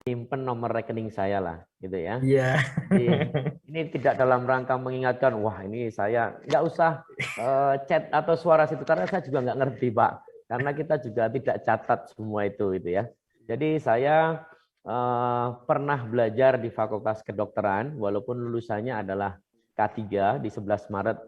simpen nomor rekening saya lah, gitu ya. Iya. Jadi ini tidak dalam rangka mengingatkan, wah ini saya nggak usah chat atau suara situ karena saya juga nggak ngerti Pak, karena kita juga tidak catat semua itu, gitu ya. Jadi saya pernah belajar di Fakultas Kedokteran, walaupun lulusannya adalah K3 di 11 Maret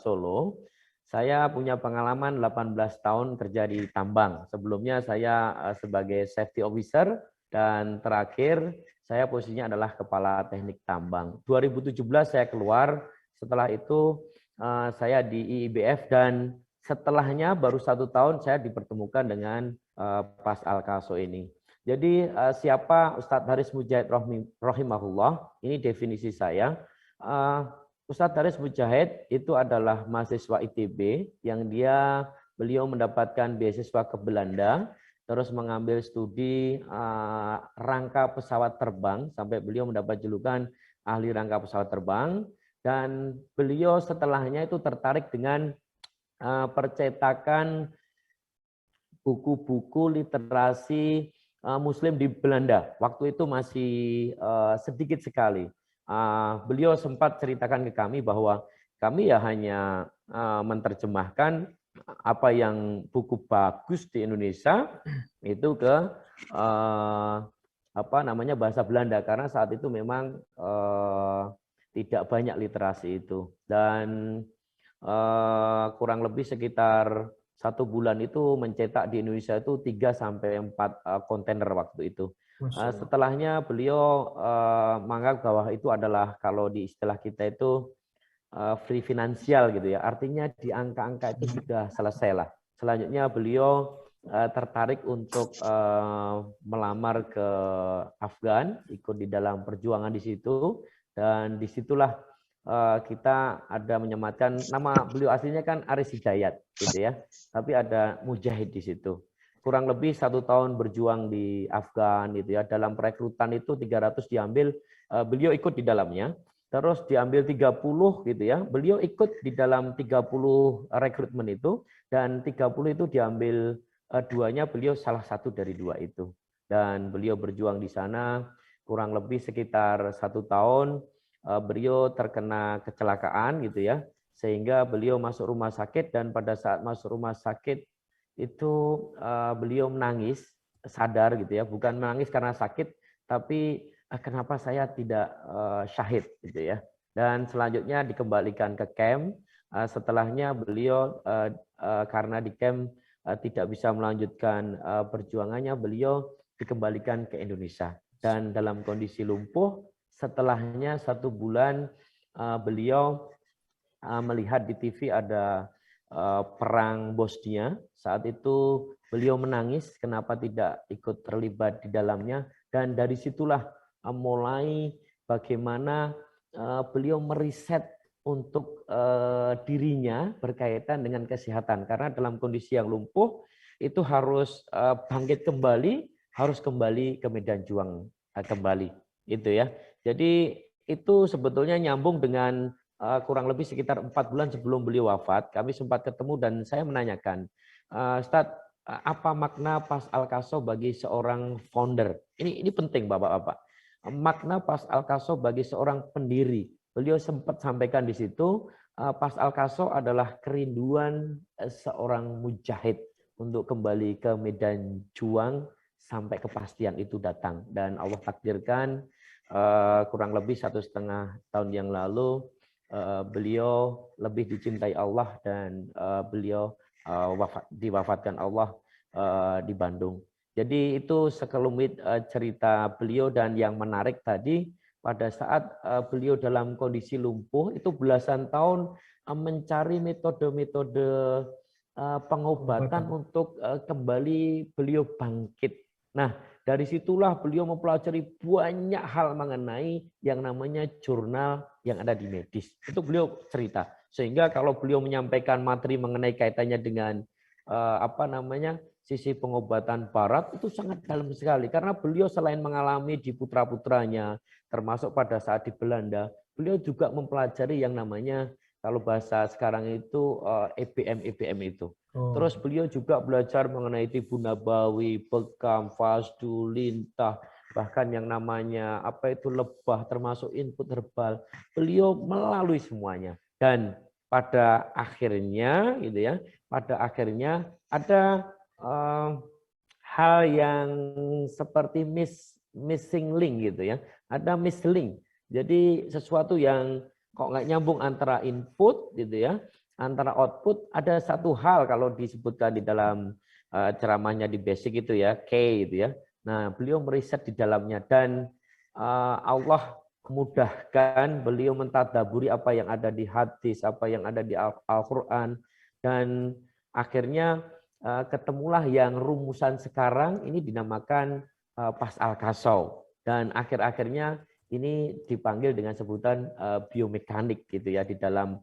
Solo. Saya punya pengalaman 18 tahun kerja di tambang. Sebelumnya saya sebagai safety officer dan terakhir saya posisinya adalah kepala teknik tambang. 2017 saya keluar, setelah itu saya di IIBF dan setelahnya baru 1 tahun saya dipertemukan dengan Pas Al-Kaso ini. Jadi siapa Ustadz Haris Mujahid rahimahullah, ini definisi saya. Ustadz Haris Mujahid itu adalah mahasiswa ITB yang beliau mendapatkan beasiswa ke Belanda, terus mengambil studi rangka pesawat terbang sampai beliau mendapat julukan ahli rangka pesawat terbang, dan beliau setelahnya itu tertarik dengan percetakan buku-buku literasi Muslim di Belanda. Waktu itu masih sedikit sekali. Beliau sempat ceritakan ke kami bahwa kami ya hanya menerjemahkan apa yang buku bagus di Indonesia itu ke bahasa Belanda, karena saat itu memang tidak banyak literasi itu, dan kurang lebih sekitar 1 bulan itu mencetak di Indonesia itu 3 sampai 4 kontainer waktu itu. Setelahnya beliau menganggap bahwa itu adalah, kalau di istilah kita itu free finansial gitu ya. Artinya di angka-angka itu sudah selesai lah. Selanjutnya beliau tertarik untuk melamar ke Afgan, ikut di dalam perjuangan di situ, dan disitulah kita ada menyematkan nama beliau aslinya kan Aris Hidayat gitu ya, tapi ada Mujahid di situ. Kurang lebih 1 tahun berjuang di Afgan gitu ya. Dalam perekrutan itu 300 diambil, beliau ikut di dalamnya. Terus diambil 30 gitu ya. Beliau ikut di dalam 30 rekrutmen itu, dan 30 itu diambil 2-nya, beliau salah satu dari 2 itu. Dan beliau berjuang di sana kurang lebih sekitar 1 tahun. Beliau terkena kecelakaan gitu ya, sehingga beliau masuk rumah sakit, dan pada saat masuk rumah sakit itu beliau menangis, sadar gitu ya, bukan menangis karena sakit, tapi kenapa saya tidak syahid gitu ya. Dan selanjutnya dikembalikan ke camp. Setelahnya beliau karena di camp tidak bisa melanjutkan perjuangannya, beliau dikembalikan ke Indonesia dan dalam kondisi lumpuh. Setelahnya 1 bulan beliau melihat di TV ada perang Bosnia. Saat itu beliau menangis kenapa tidak ikut terlibat di dalamnya, dan dari situlah mulai bagaimana beliau meriset untuk dirinya berkaitan dengan kesehatan, karena dalam kondisi yang lumpuh itu harus bangkit kembali, harus kembali ke medan juang kembali itu ya. Jadi itu sebetulnya nyambung dengan kurang lebih sekitar 4 bulan sebelum beliau wafat, kami sempat ketemu dan saya menanyakan, Ustadz, apa makna Pas Al-Kaso bagi seorang founder? Ini penting Bapak-bapak. Makna Pas Al-Kaso bagi seorang pendiri. Beliau sempat sampaikan di situ, Pas Al-Kaso adalah kerinduan seorang mujahid untuk kembali ke medan juang sampai kepastian itu datang. Dan Allah takdirkan kurang lebih 1,5 tahun yang lalu beliau lebih dicintai Allah, dan beliau diwafatkan Allah di Bandung. Jadi itu sekelumit cerita beliau, dan yang menarik tadi pada saat beliau dalam kondisi lumpuh itu belasan tahun mencari metode-metode pengobatan untuk kembali beliau bangkit. Nah, dari situlah beliau mempelajari banyak hal mengenai yang namanya jurnal yang ada di medis. Itu beliau cerita. Sehingga kalau beliau menyampaikan materi mengenai kaitannya dengan sisi pengobatan barat itu sangat dalam sekali, karena beliau selain mengalami di putra-putranya, termasuk pada saat di Belanda, beliau juga mempelajari yang namanya kalau bahasa sekarang itu EBM itu. Terus beliau juga belajar mengenai Tibun Nabawi, Bekam, Fasdu, Lintah, bahkan yang namanya apa itu lebah, termasuk input herbal, beliau melalui semuanya. Dan pada akhirnya, gitu ya, pada akhirnya ada hal yang seperti missing link gitu ya, ada mislink. Jadi sesuatu yang kok nggak nyambung antara input gitu ya, antara output. Ada satu hal kalau disebutkan di dalam ceramahnya di basic itu ya, K itu ya. Nah, beliau meriset di dalamnya dan Allah mudahkan beliau mentadaburi apa yang ada di hadis, apa yang ada di Al-Quran, dan akhirnya ketemulah yang rumusan sekarang ini dinamakan pas al-kasau, dan akhir-akhirnya ini dipanggil dengan sebutan biomekanik gitu ya di dalam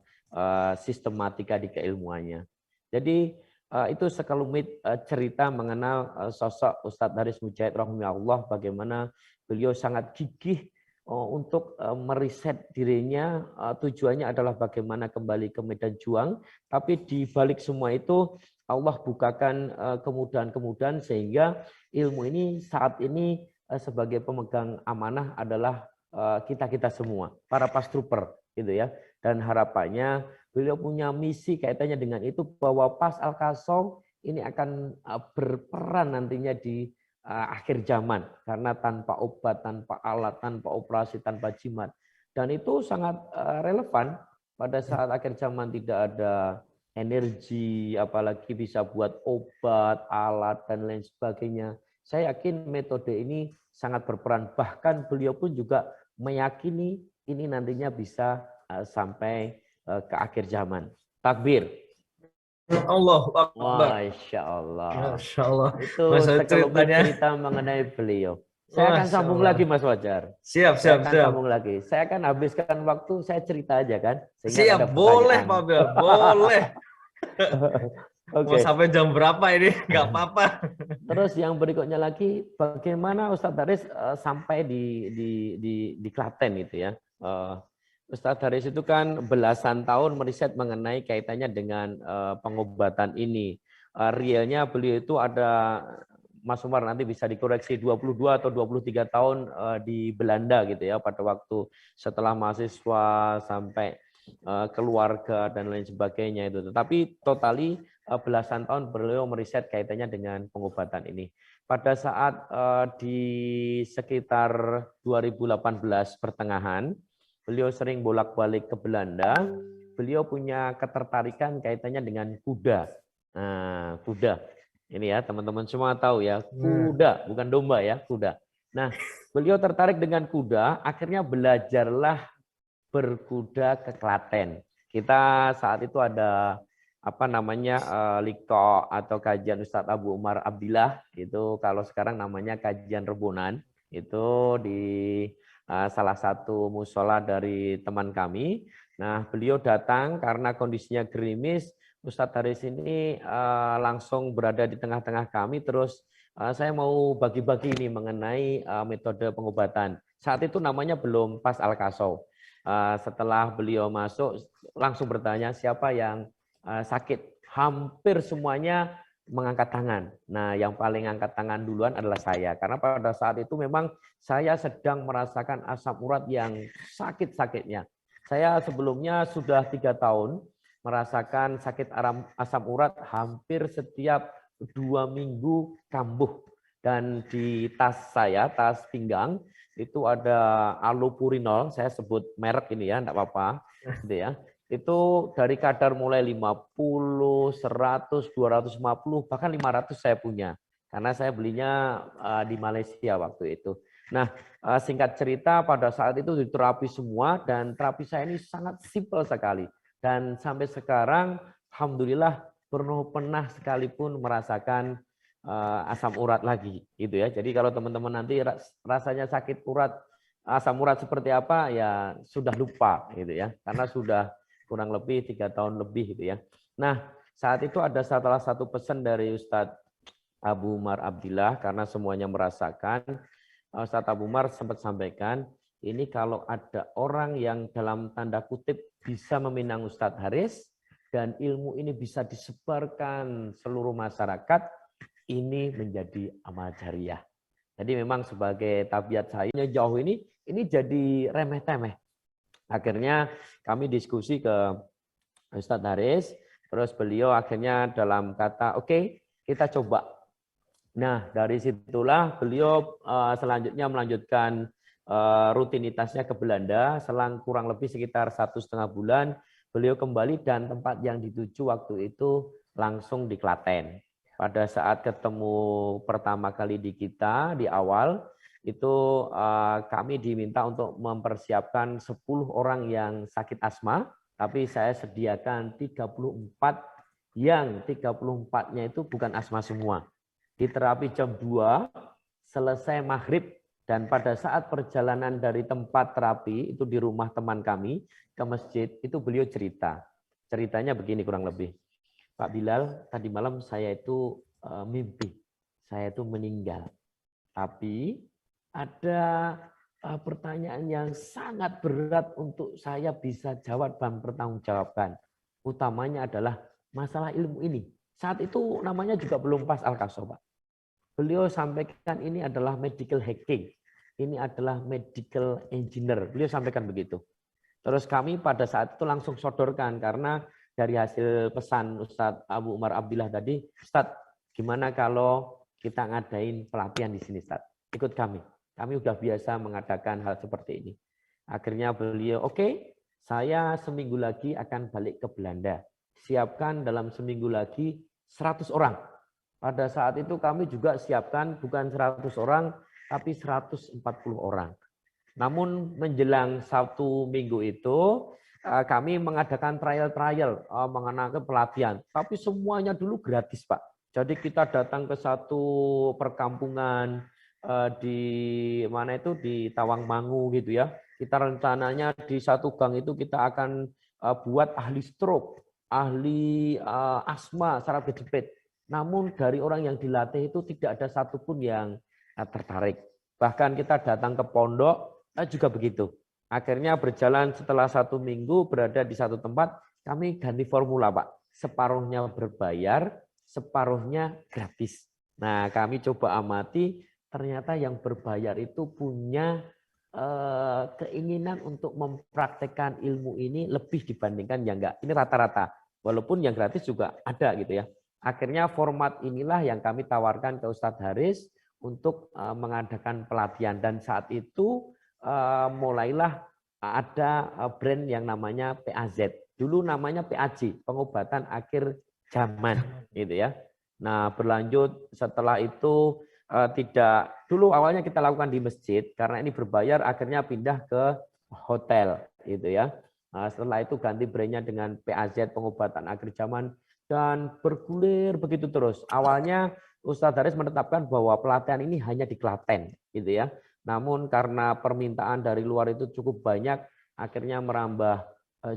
sistematika di keilmuannya. Jadi itu sekelumit cerita mengenal sosok Ustadz Haris Mujahid rahimahullah, bagaimana beliau sangat gigih untuk meriset dirinya. Tujuannya adalah bagaimana kembali ke medan juang, tapi di balik semua itu Allah bukakan kemudahan-kemudahan sehingga ilmu ini saat ini sebagai pemegang amanah adalah kita-kita semua, para pastrooper gitu ya. Dan harapannya beliau punya misi kaitannya dengan itu, bahwa pas Al-Kasau ini akan berperan nantinya di akhir zaman, karena tanpa obat, tanpa alat, tanpa operasi, tanpa jimat. Dan itu sangat relevan pada saat akhir zaman, tidak ada energi, apalagi bisa buat obat, alat, dan lain sebagainya. Saya yakin metode ini sangat berperan. Bahkan beliau pun juga meyakini ini nantinya bisa sampai ke akhir zaman. Takbir. Allahu Akbar. Masya Allah. Masya Allah. Itu Masa sekelumit ceritanya. cerita mengenai beliau. Saya akan Masya sambung Allah. lagi Mas Wajar. Siap, Saya siap, akan siap. sambung lagi. Saya akan habiskan waktu, saya cerita aja kan. Sehingga Siap, ada boleh pertanyaan. Pak Abdul, boleh. Mau Oke. sampai jam berapa ini? Nggak apa-apa. Terus yang berikutnya lagi, bagaimana Ustadz Haris sampai di Klaten itu ya. Ustadz Haris itu kan belasan tahun meriset mengenai kaitannya dengan pengobatan ini. Realnya beliau itu ada, Mas Umar nanti bisa dikoreksi, 22 atau 23 tahun di Belanda gitu ya, pada waktu setelah mahasiswa sampai keluarga dan lain sebagainya itu. Tetapi totali belasan tahun beliau meriset kaitannya dengan pengobatan ini. Pada saat di sekitar 2018 pertengahan, beliau sering bolak-balik ke Belanda. Beliau punya ketertarikan kaitannya dengan kuda. Nah, kuda. Ini ya, teman-teman semua tahu ya, kuda, bukan domba ya, kuda. Nah, beliau tertarik dengan kuda, akhirnya belajarlah berkuda ke Klaten. Kita saat itu ada apa namanya liko atau kajian Ustadz Abu Umar Abdillah, itu kalau sekarang namanya kajian Rebonan, itu di salah satu musola dari teman kami. Nah, beliau datang karena kondisinya gerimis. Ustadz Haris ini langsung berada di tengah-tengah kami. Terus saya mau bagi-bagi ini mengenai metode pengobatan. Saat itu namanya belum pas Al-Kasau. Setelah beliau masuk, langsung bertanya siapa yang sakit. Hampir semuanya mengangkat tangan. Nah, yang paling angkat tangan duluan adalah saya. Karena pada saat itu memang saya sedang merasakan asam urat yang sakit-sakitnya. Saya sebelumnya sudah 3 tahun merasakan sakit asam urat hampir setiap 2 minggu kambuh. Dan di tas saya, tas pinggang, itu ada allopurinol, saya sebut merek ini ya, enggak apa-apa. Gitu ya. Itu dari kadar mulai 50, 100, 250, bahkan 500 saya punya. Karena saya belinya di Malaysia waktu itu. Nah, singkat cerita pada saat itu diterapi semua, dan terapi saya ini sangat simpel sekali. Dan sampai sekarang, alhamdulillah, belum pernah sekalipun merasakan asam urat lagi. Gitu ya. Jadi kalau teman-teman nanti rasanya sakit urat, asam urat seperti apa, ya sudah lupa gitu ya. Karena sudah kurang lebih 3 tahun lebih gitu ya. Nah, saat itu ada salah satu pesan dari Ustadz Abu Umar Abdillah, karena semuanya merasakan. Ustadz Abu Umar sempat sampaikan, ini kalau ada orang yang dalam tanda kutip bisa meminang Ustadz Haris, dan ilmu ini bisa disebarkan seluruh masyarakat, ini menjadi amal jariah. Jadi memang sebagai tabiat saya jauh ini jadi remeh-temeh. Akhirnya kami diskusi ke Ustadz Haris, terus beliau akhirnya dalam kata, oke, kita coba. Nah, dari situlah beliau selanjutnya melanjutkan rutinitasnya ke Belanda. Selang kurang lebih sekitar 1,5 bulan, beliau kembali dan tempat yang dituju waktu itu langsung di Klaten. Pada saat ketemu pertama kali di kita, di awal, itu kami diminta untuk mempersiapkan 10 orang yang sakit asma, tapi saya sediakan 34 yang 34-nya itu bukan asma semua. Di terapi jam 2, selesai maghrib, dan pada saat perjalanan dari tempat terapi, itu di rumah teman kami, ke masjid, itu beliau cerita. Ceritanya begini kurang lebih. Pak Bilal, tadi malam saya itu mimpi. Saya itu meninggal. Tapi ada pertanyaan yang sangat berat untuk saya bisa jawab dan bertanggungjawabkan. Utamanya adalah masalah ilmu ini. Saat itu namanya juga belum pas Al-Kaso, Pak. Beliau sampaikan ini adalah medical hacking. Ini adalah medical engineer. Beliau sampaikan begitu. Terus kami pada saat itu langsung sodorkan karena dari hasil pesan Ustadz Abu Umar Abdillah tadi, Ustadz, gimana kalau kita ngadain pelatihan di sini, Ustadz? Ikut kami. Kami udah biasa mengadakan hal seperti ini. Akhirnya beliau, oke, saya seminggu lagi akan balik ke Belanda. Siapkan dalam seminggu lagi 100 orang. Pada saat itu kami juga siapkan bukan 100 orang, tapi 140 orang. Namun menjelang 1 minggu itu, kami mengadakan trial-trial mengenai pelatihan. Tapi semuanya dulu gratis, Pak. Jadi kita datang ke satu perkampungan di mana itu di Tawangmangu gitu ya. Kita rencananya di satu gang itu kita akan buat ahli stroke, ahli asma secara bed-bed. Namun dari orang yang dilatih itu tidak ada satupun yang tertarik. Bahkan kita datang ke pondok juga begitu. Akhirnya berjalan setelah 1 minggu berada di satu tempat, kami ganti formula, Pak. Separuhnya berbayar, separuhnya gratis. Nah, kami coba amati, ternyata yang berbayar itu punya keinginan untuk mempraktekkan ilmu ini lebih dibandingkan yang enggak. Ini rata-rata. Walaupun yang gratis juga ada gitu ya. Akhirnya format inilah yang kami tawarkan ke Ustadz Haris untuk mengadakan pelatihan. Dan saat itu mulailah ada brand yang namanya PAZ. Dulu namanya PAJ, pengobatan akhir zaman, gitu ya. Nah, berlanjut setelah itu tidak, dulu awalnya kita lakukan di masjid karena ini berbayar, akhirnya pindah ke hotel, gitu ya. Nah, setelah itu ganti brandnya dengan PAZ, pengobatan akhir zaman, dan bergulir begitu terus. Awalnya Ustadz Haris menetapkan bahwa pelatihan ini hanya di Klaten, gitu ya. Namun karena permintaan dari luar itu cukup banyak, akhirnya merambah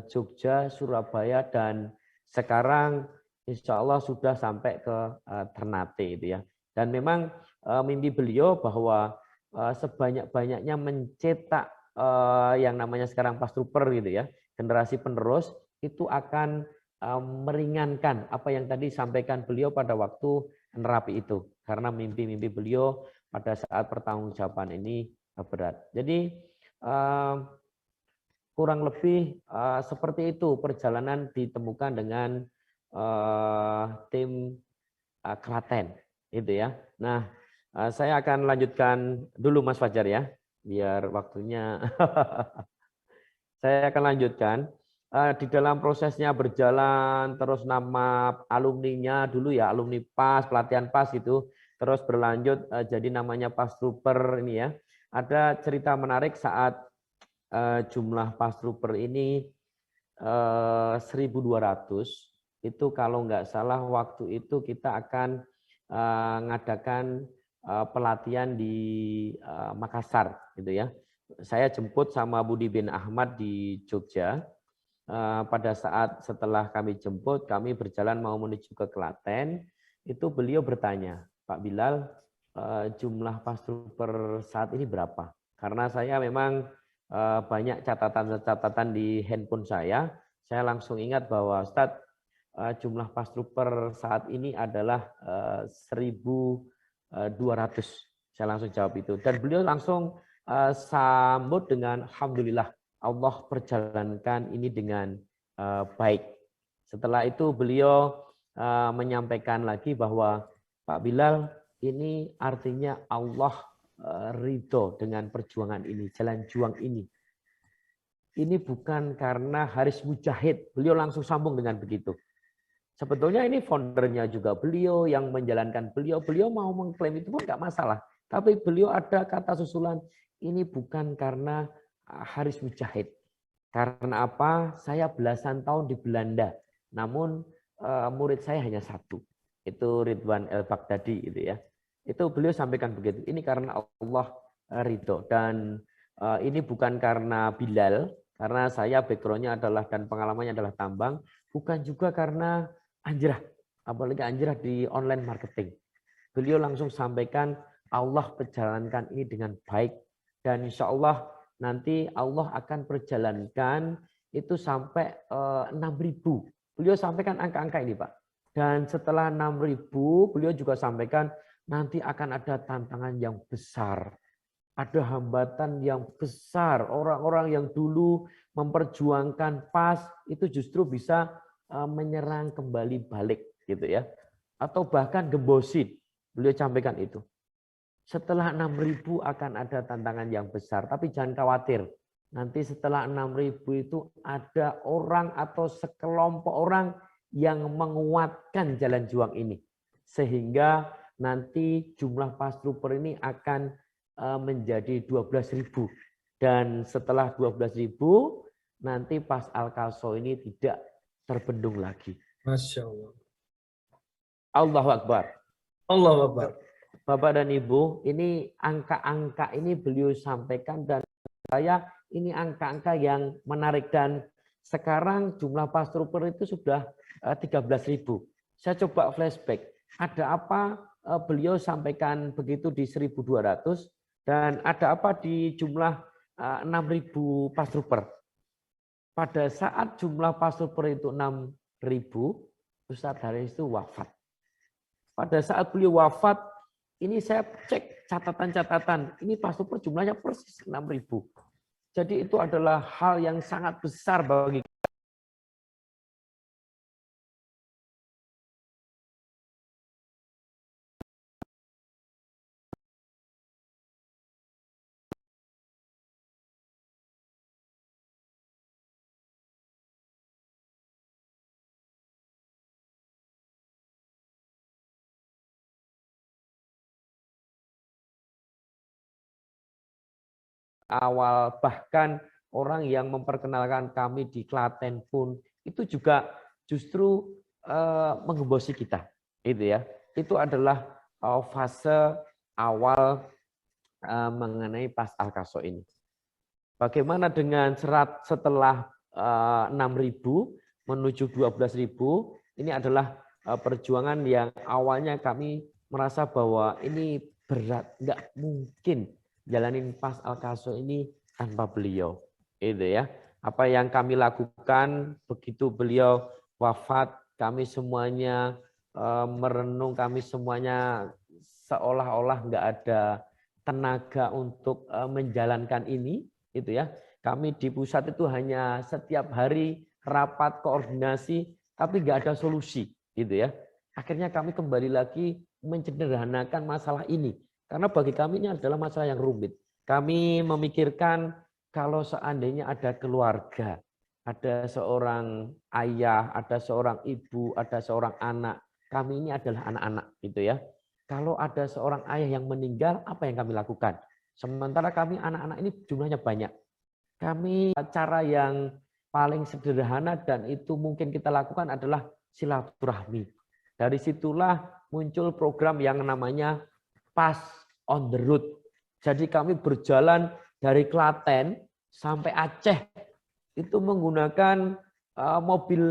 Jogja, Surabaya, dan sekarang insya Allah sudah sampai ke Ternate, itu ya. Dan memang mimpi beliau bahwa sebanyak-banyaknya mencetak yang namanya sekarang Pastruper gitu ya, generasi penerus itu akan meringankan apa yang tadi sampaikan beliau pada waktu nerapi itu. Karena mimpi-mimpi beliau pada saat pertanggungjawaban ini berat. Jadi kurang lebih seperti itu perjalanan ditemukan dengan tim Klaten, itu ya. Nah, saya akan lanjutkan dulu Mas Fajar ya, biar waktunya. Saya akan lanjutkan. Di dalam prosesnya berjalan, terus nama alumninya dulu ya, alumni PAS, pelatihan PAS itu, terus berlanjut jadi namanya PAS Trooper ini ya. Ada cerita menarik saat jumlah PAS Trooper ini 1.200, itu kalau nggak salah waktu itu kita akan mengadakan pelatihan di Makassar gitu ya. Saya jemput sama Budi bin Ahmad di Jogja. Pada saat setelah kami jemput, kami berjalan mau menuju ke Klaten, itu beliau bertanya, Pak Bilal, jumlah Pastruper saat ini berapa? Karena saya memang banyak catatan-catatan di handphone saya langsung ingat bahwa Ustadz, jumlah Pastruper saat ini adalah 1.200. Saya langsung jawab itu. Dan beliau langsung sambut dengan alhamdulillah, Allah perjalankan ini dengan baik. Setelah itu beliau menyampaikan lagi bahwa Pak Bilal, ini artinya Allah ridho dengan perjuangan ini, jalan juang ini. Ini bukan karena Haris Mujahid. Beliau langsung sambung dengan begitu. Sebetulnya ini foundernya juga beliau, yang menjalankan beliau. Beliau mau mengklaim itu pun nggak masalah. Tapi beliau ada kata susulan, ini bukan karena Haris Mujahid. Karena apa? Saya belasan tahun di Belanda. Namun murid saya hanya satu. Itu Ridwan El-Baghdadi gitu ya. Itu beliau sampaikan begitu. Ini karena Allah ridho. Dan ini bukan karena Bilal, karena saya backgroundnya adalah dan pengalamannya adalah tambang, bukan juga karena Anjrah, apalagi Anjrah di online marketing. Beliau langsung sampaikan Allah perjalankan ini dengan baik dan insya Allah nanti Allah akan perjalankan itu sampai 6.000. Beliau sampaikan angka-angka ini Pak. Dan setelah 6.000 beliau juga sampaikan nanti akan ada tantangan yang besar. Ada hambatan yang besar. Orang-orang yang dulu memperjuangkan PAS itu justru bisa menyerang kembali balik gitu ya. Atau bahkan gembosit. Beliau sampaikan itu. Setelah 6.000 akan ada tantangan yang besar. Tapi jangan khawatir. Nanti setelah 6.000 itu ada orang atau sekelompok orang yang menguatkan jalan juang ini. Sehingga nanti jumlah PAS Trooper ini akan menjadi 12.000 dan setelah 12.000 nanti PAS Al-Kaso ini tidak terbendung lagi. Masya Allah. Allahu Akbar. Allahu Akbar. Bapak dan Ibu, ini angka-angka ini beliau sampaikan dan saya ini angka-angka yang menarik dan sekarang jumlah PAS Trooper itu sudah 13.000. Saya coba flashback. Ada apa beliau sampaikan begitu di 1.200 dan ada apa di jumlah 6.000 PAS Trooper. Pada saat jumlah PAS Trooper itu 6.000, Ustadz Haris itu wafat. Pada saat beliau wafat, ini saya cek catatan-catatan, ini PAS Trooper jumlahnya persis 6.000. Jadi itu adalah hal yang sangat besar bagi awal, bahkan orang yang memperkenalkan kami di Klaten pun itu juga justru menggembosi kita, itu ya. Itu adalah fase awal mengenai PAS Al-Kaso ini. Bagaimana dengan setelah 6.000 menuju 12.000? Ini adalah perjuangan yang awalnya kami merasa bahwa ini berat, nggak mungkin jalanin PAS Al-Kaso ini tanpa beliau. Itu ya. Apa yang kami lakukan begitu beliau wafat, kami semuanya merenung, kami semuanya seolah-olah nggak ada tenaga untuk menjalankan ini, itu ya. Kami di pusat itu hanya setiap hari rapat koordinasi, tapi nggak ada solusi, gitu ya. Akhirnya kami kembali lagi mencederhanakan masalah ini. Karena bagi kami ini adalah masalah yang rumit. Kami memikirkan kalau seandainya ada keluarga, ada seorang ayah, ada seorang ibu, ada seorang anak. Kami ini adalah anak-anak, gitu ya. Kalau ada seorang ayah yang meninggal, apa yang kami lakukan? Sementara kami anak-anak ini jumlahnya banyak. Kami cara yang paling sederhana dan itu mungkin kita lakukan adalah silaturahmi. Dari situlah muncul program yang namanya PAS on the road. Jadi kami berjalan dari Klaten sampai Aceh itu menggunakan mobil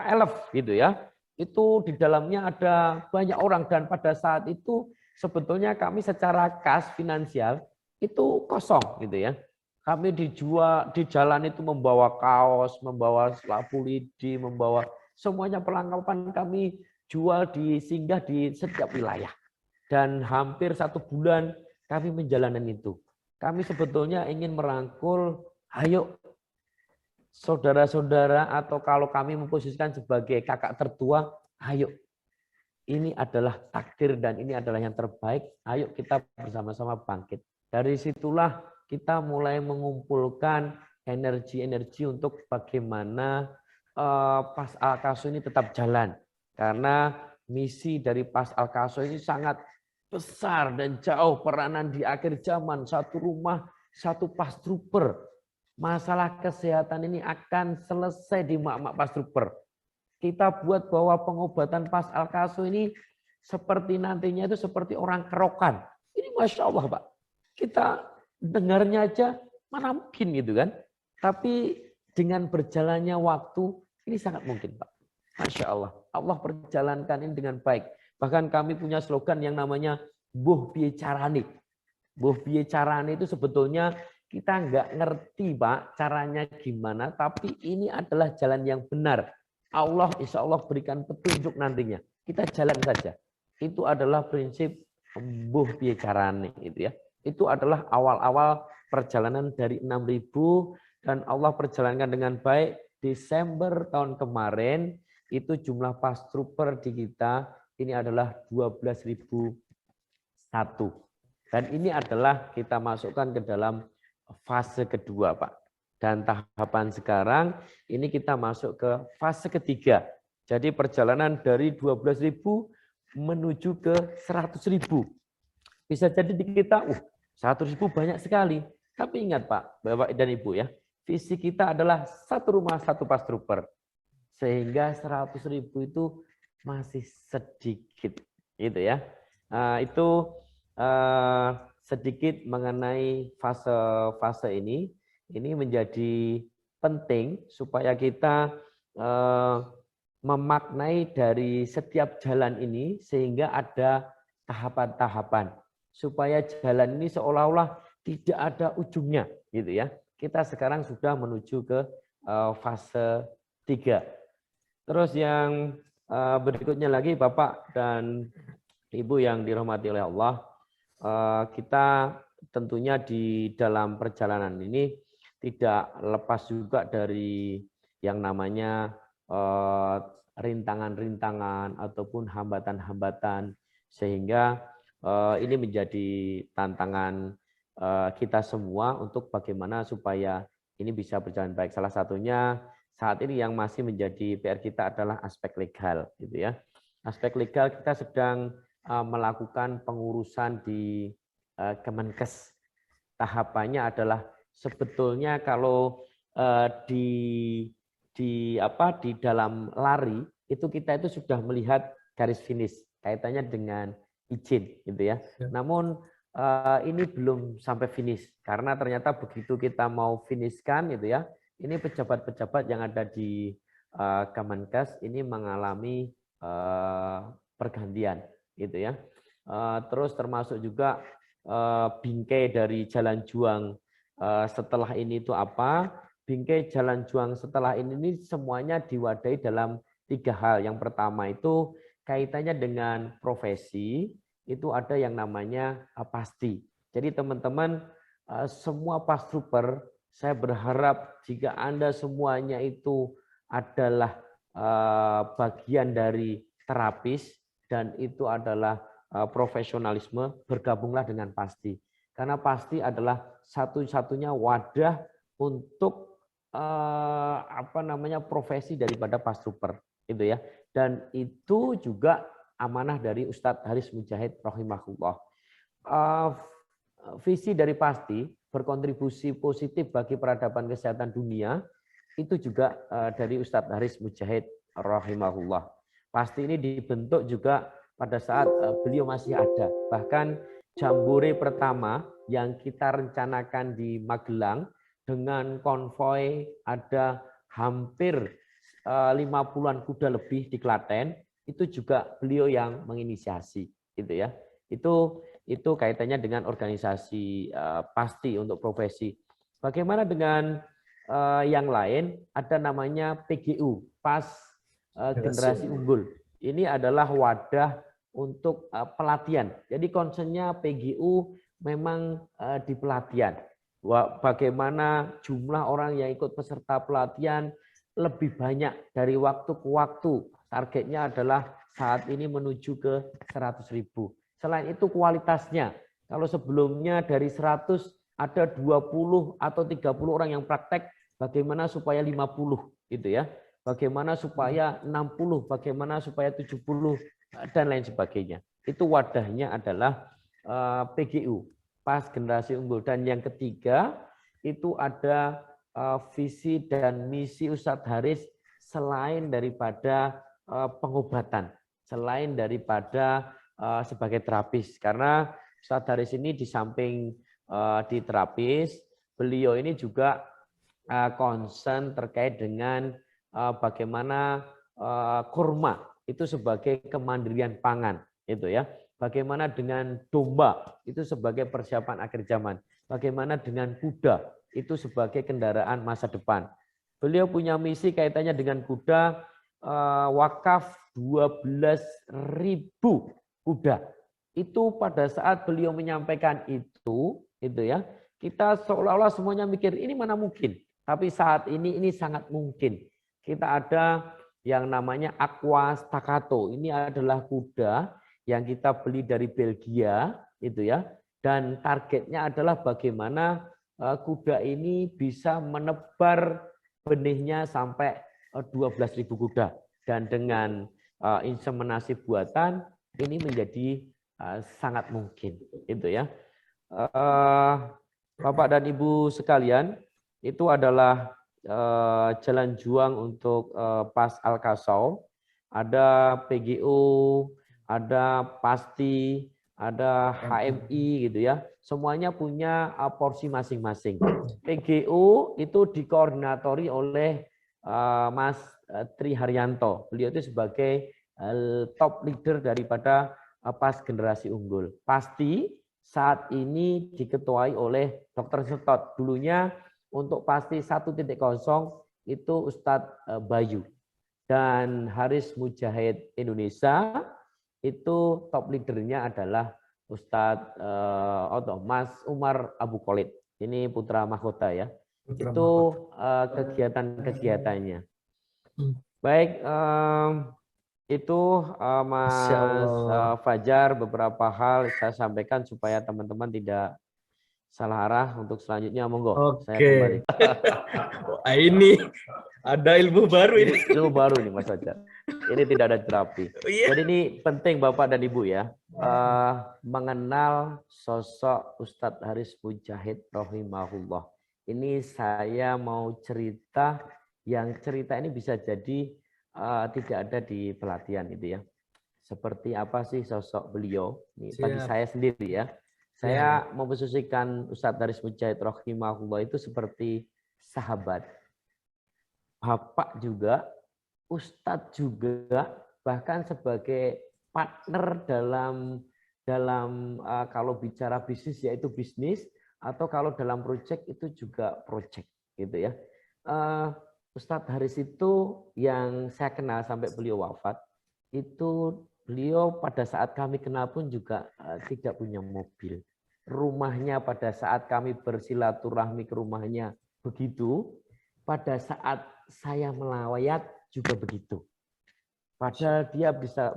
elf gitu ya. Itu di dalamnya ada banyak orang dan pada saat itu sebetulnya kami secara kas finansial itu kosong gitu ya. Kami di jalan itu membawa kaos, membawa labu lidi, membawa semuanya perlengkapan kami jual di singgah di setiap wilayah. Dan hampir 1 bulan kami menjalankan itu. Kami sebetulnya ingin merangkul, ayo saudara-saudara, atau kalau kami memposisikan sebagai kakak tertua, ayo ini adalah takdir dan ini adalah yang terbaik, ayo kita bersama-sama bangkit. Dari situlah kita mulai mengumpulkan energi-energi untuk bagaimana Pas Al-Kaso ini tetap jalan. Karena misi dari Pas Al-Kaso ini sangat besar dan jauh, peranan di akhir zaman, satu rumah, satu Pas Trooper. Masalah kesehatan ini akan selesai di mak-mak Pas Trooper. Kita buat bahwa pengobatan Pas Al-Kaso ini seperti nantinya itu seperti orang kerokan. Ini Masya Allah Pak. Kita dengarnya aja mana mungkin gitu kan. Tapi dengan berjalannya waktu ini sangat mungkin Pak. Masya Allah. Allah perjalankan ini dengan baik. Bahkan kami punya slogan yang namanya Buh Piye Carane. Buh Piye Carane itu sebetulnya kita nggak ngerti Pak caranya gimana. Tapi ini adalah jalan yang benar. Allah insya Allah berikan petunjuk nantinya. Kita jalan saja. Itu adalah prinsip Buh Piye Carane itu ya. Itu adalah awal-awal perjalanan dari 6.000 dan Allah perjalankan dengan baik. Desember tahun kemarin itu jumlah Pas Trooper di kita ini adalah 12.001. Dan ini adalah kita masukkan ke dalam fase kedua Pak. Dan tahapan sekarang ini kita masuk ke fase ketiga. Jadi perjalanan dari 12.000 menuju ke 100.000. Bisa jadi di kita, 100.000 banyak sekali. Tapi ingat Pak, Bapak dan Ibu ya, visi kita adalah satu rumah, satu Pas Trooper. Sehingga 100.000 itu masih sedikit. Gitu ya. Itu sedikit mengenai fase-fase ini. Ini menjadi penting supaya kita memaknai dari setiap jalan ini sehingga ada tahapan-tahapan supaya jalan ini seolah-olah tidak ada ujungnya gitu ya. Kita sekarang sudah menuju ke fase 3. Terus yang berikutnya lagi Bapak dan Ibu yang dirahmati oleh Allah, kita tentunya di dalam perjalanan ini tidak lepas juga dari yang namanya rintangan-rintangan ataupun hambatan-hambatan sehingga ini menjadi tantangan kita semua untuk bagaimana supaya ini bisa berjalan baik. Salah satunya saat ini yang masih menjadi PR kita adalah aspek legal, gitu ya. Aspek legal kita sedang melakukan pengurusan di Kemenkes. Tahapannya adalah sebetulnya kalau di dalam lari itu kita itu sudah melihat garis finish kaitannya dengan izin gitu ya. Namun ini belum sampai finish karena ternyata begitu kita mau finishkan gitu ya, ini pejabat-pejabat yang ada di Kemenkes ini mengalami pergantian gitu ya. Terus termasuk juga bingkai dari jalan juang setelah ini itu apa? Bingkai jalan juang setelah ini semuanya diwadahi dalam 3 hal. Yang pertama itu kaitannya dengan profesi, itu ada yang namanya pasti. Jadi teman-teman semua Pas Trooper, saya berharap jika Anda semuanya itu adalah bagian dari terapis dan itu adalah profesionalisme, bergabunglah dengan Pasti. Karena Pasti adalah satu-satunya wadah untuk profesi daripada Pas Trooper itu ya. Dan itu juga amanah dari Ustadz Haris Mujahid rahimahullah. Visi dari Pasti berkontribusi positif bagi peradaban kesehatan dunia itu juga dari Ustadz Haris Mujahid rahimahullah. Pasti ini dibentuk juga pada saat beliau masih ada. Bahkan jambore pertama yang kita rencanakan di Magelang dengan konvoi ada hampir 50-an kuda lebih di Klaten, itu juga beliau yang menginisiasi gitu ya. Itu kaitannya dengan organisasi Pasti untuk profesi. Bagaimana dengan yang lain? Ada namanya PGU, Pas Generasi Unggul. Ini adalah wadah untuk pelatihan. Jadi concernnya PGU memang di pelatihan. Bagaimana jumlah orang yang ikut peserta pelatihan lebih banyak dari waktu ke waktu. Targetnya adalah saat ini menuju ke 100.000. Selain itu kualitasnya. Kalau sebelumnya dari 100 ada 20 atau 30 orang yang praktek, bagaimana supaya 50 gitu ya. Bagaimana supaya 60, bagaimana supaya 70 dan lain sebagainya. Itu wadahnya adalah PGU, Pas Generasi Unggul. Dan yang ketiga itu ada visi dan misi Ustadz Haris selain daripada pengobatan, selain daripada sebagai terapis. Karena Ustadz Haris ini di samping di terapis, beliau ini juga concern terkait dengan bagaimana kurma itu sebagai kemandirian pangan, itu ya. Bagaimana dengan domba itu sebagai persiapan akhir zaman. Bagaimana dengan kuda itu sebagai kendaraan masa depan. Beliau punya misi kaitannya dengan kuda, wakaf 12.000 kuda. Itu pada saat beliau menyampaikan itu ya, kita seolah-olah semuanya mikir ini mana mungkin. Tapi saat ini sangat mungkin. Kita ada yang namanya Aqua Staccato. Ini adalah kuda yang kita beli dari Belgia, itu ya. Dan targetnya adalah bagaimana kuda ini bisa menebar benihnya sampai 12.000 kuda. Dan dengan inseminasi buatan ini menjadi sangat mungkin, itu ya. Bapak dan Ibu sekalian, itu adalah jalan juang untuk Pas Al-Kasau. Ada PGU, ada Pasti, ada HMI gitu ya. Semuanya punya porsi masing-masing. PGU itu dikoordinatori oleh Mas Tri Haryanto. Beliau itu sebagai top leader daripada Pas Generasi Unggul. Pasti saat ini diketuai oleh Dr. Setot. Dulunya untuk Pasti 1.0 itu Ustadz Bayu. Dan Haris Mujahid Indonesia itu top leadernya adalah Ustadz Mas Umar Abu Khalid. Ini putra mahkota ya. Itu kegiatan-kegiatannya. Baik, itu Mas Fajar beberapa hal saya sampaikan supaya teman-teman tidak salah arah. Untuk selanjutnya monggo saya kembali. Ini ada ilmu baru ini. Ilmu baru ini Mas Fajar. Ini tidak ada terapi. Jadi ini penting Bapak dan Ibu ya, mengenal sosok Ustadz Haris Mujahid rahimahullah. Ini saya mau cerita, yang cerita ini bisa jadi tidak ada di pelatihan itu ya. Seperti apa sih sosok beliau? Ini bagi saya sendiri ya. Saya memposisikan Ustadz Haris Mujahid rahimahullah itu seperti sahabat. Bapak juga, Ustadz juga, bahkan sebagai partner dalam kalau bicara bisnis yaitu bisnis, atau kalau dalam proyek itu juga proyek gitu ya. Ustadz Haris itu yang saya kenal sampai beliau wafat, itu beliau pada saat kami kenal pun juga tidak punya mobil. Rumahnya pada saat kami bersilaturahmi ke rumahnya begitu, pada saat saya melayat juga begitu. Padahal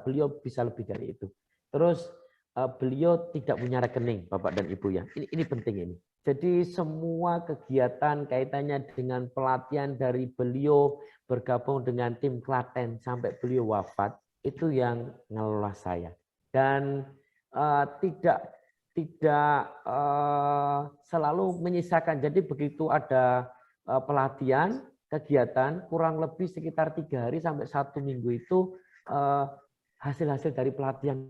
beliau bisa lebih dari itu. Terus beliau tidak punya rekening, Bapak dan Ibu ya. Ini penting ini. Jadi semua kegiatan kaitannya dengan pelatihan dari beliau bergabung dengan tim Klaten sampai beliau wafat, itu yang ngelola saya. Dan tidak selalu menyisakan. Jadi begitu ada pelatihan, kegiatan, kurang lebih sekitar 3 hari sampai 1 minggu itu hasil-hasil dari pelatihan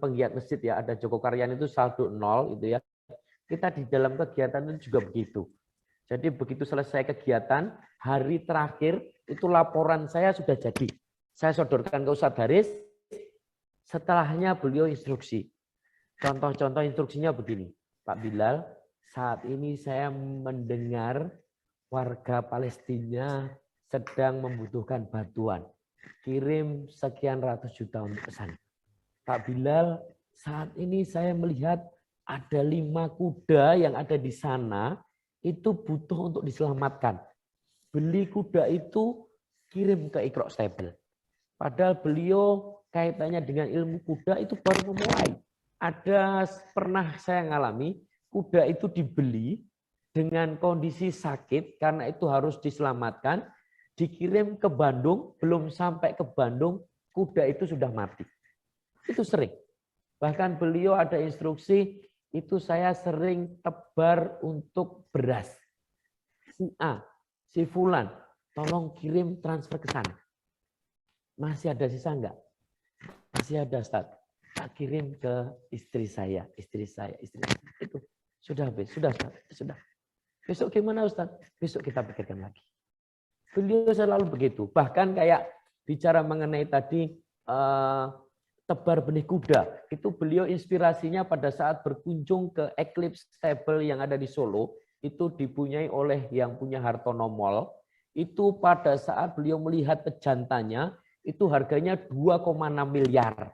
penggiat masjid ya, ada Joko Karyan itu saldo 0 itu ya. Kita di dalam kegiatan itu juga begitu. Jadi begitu selesai kegiatan, hari terakhir itu laporan saya sudah jadi. Saya sodorkan ke Ustadz Haris, setelahnya beliau instruksi. Contoh-contoh instruksinya begini, Pak Bilal, saat ini saya mendengar warga Palestina sedang membutuhkan bantuan. Kirim sekian ratus juta untuk ke sana. Pak Bilal, saat ini saya melihat ada 5 kuda yang ada di sana, itu butuh untuk diselamatkan. Beli kuda itu, kirim ke Iqra Stable. Padahal beliau kaitannya dengan ilmu kuda itu baru memulai. Pernah saya ngalami, kuda itu dibeli dengan kondisi sakit, karena itu harus diselamatkan, dikirim ke Bandung, belum sampai ke Bandung, kuda itu sudah mati. Itu sering. Bahkan beliau ada instruksi, itu saya sering tebar untuk beras. Si A, si Fulan, tolong kirim transfer ke sana. Masih ada sisa enggak? Masih ada, Ustaz. Tak kirim ke istri saya. Itu sudah habis, sudah Ustaz, sudah. Besok gimana Ustaz? Besok kita pikirkan lagi. Beliau selalu begitu. Bahkan kayak bicara mengenai tadi tebar benih kuda, itu beliau inspirasinya pada saat berkunjung ke Eclipse Stable yang ada di Solo, itu dipunyai oleh yang punya Hartono Mall. Itu pada saat beliau melihat pejantannya, itu harganya 2,6 miliar.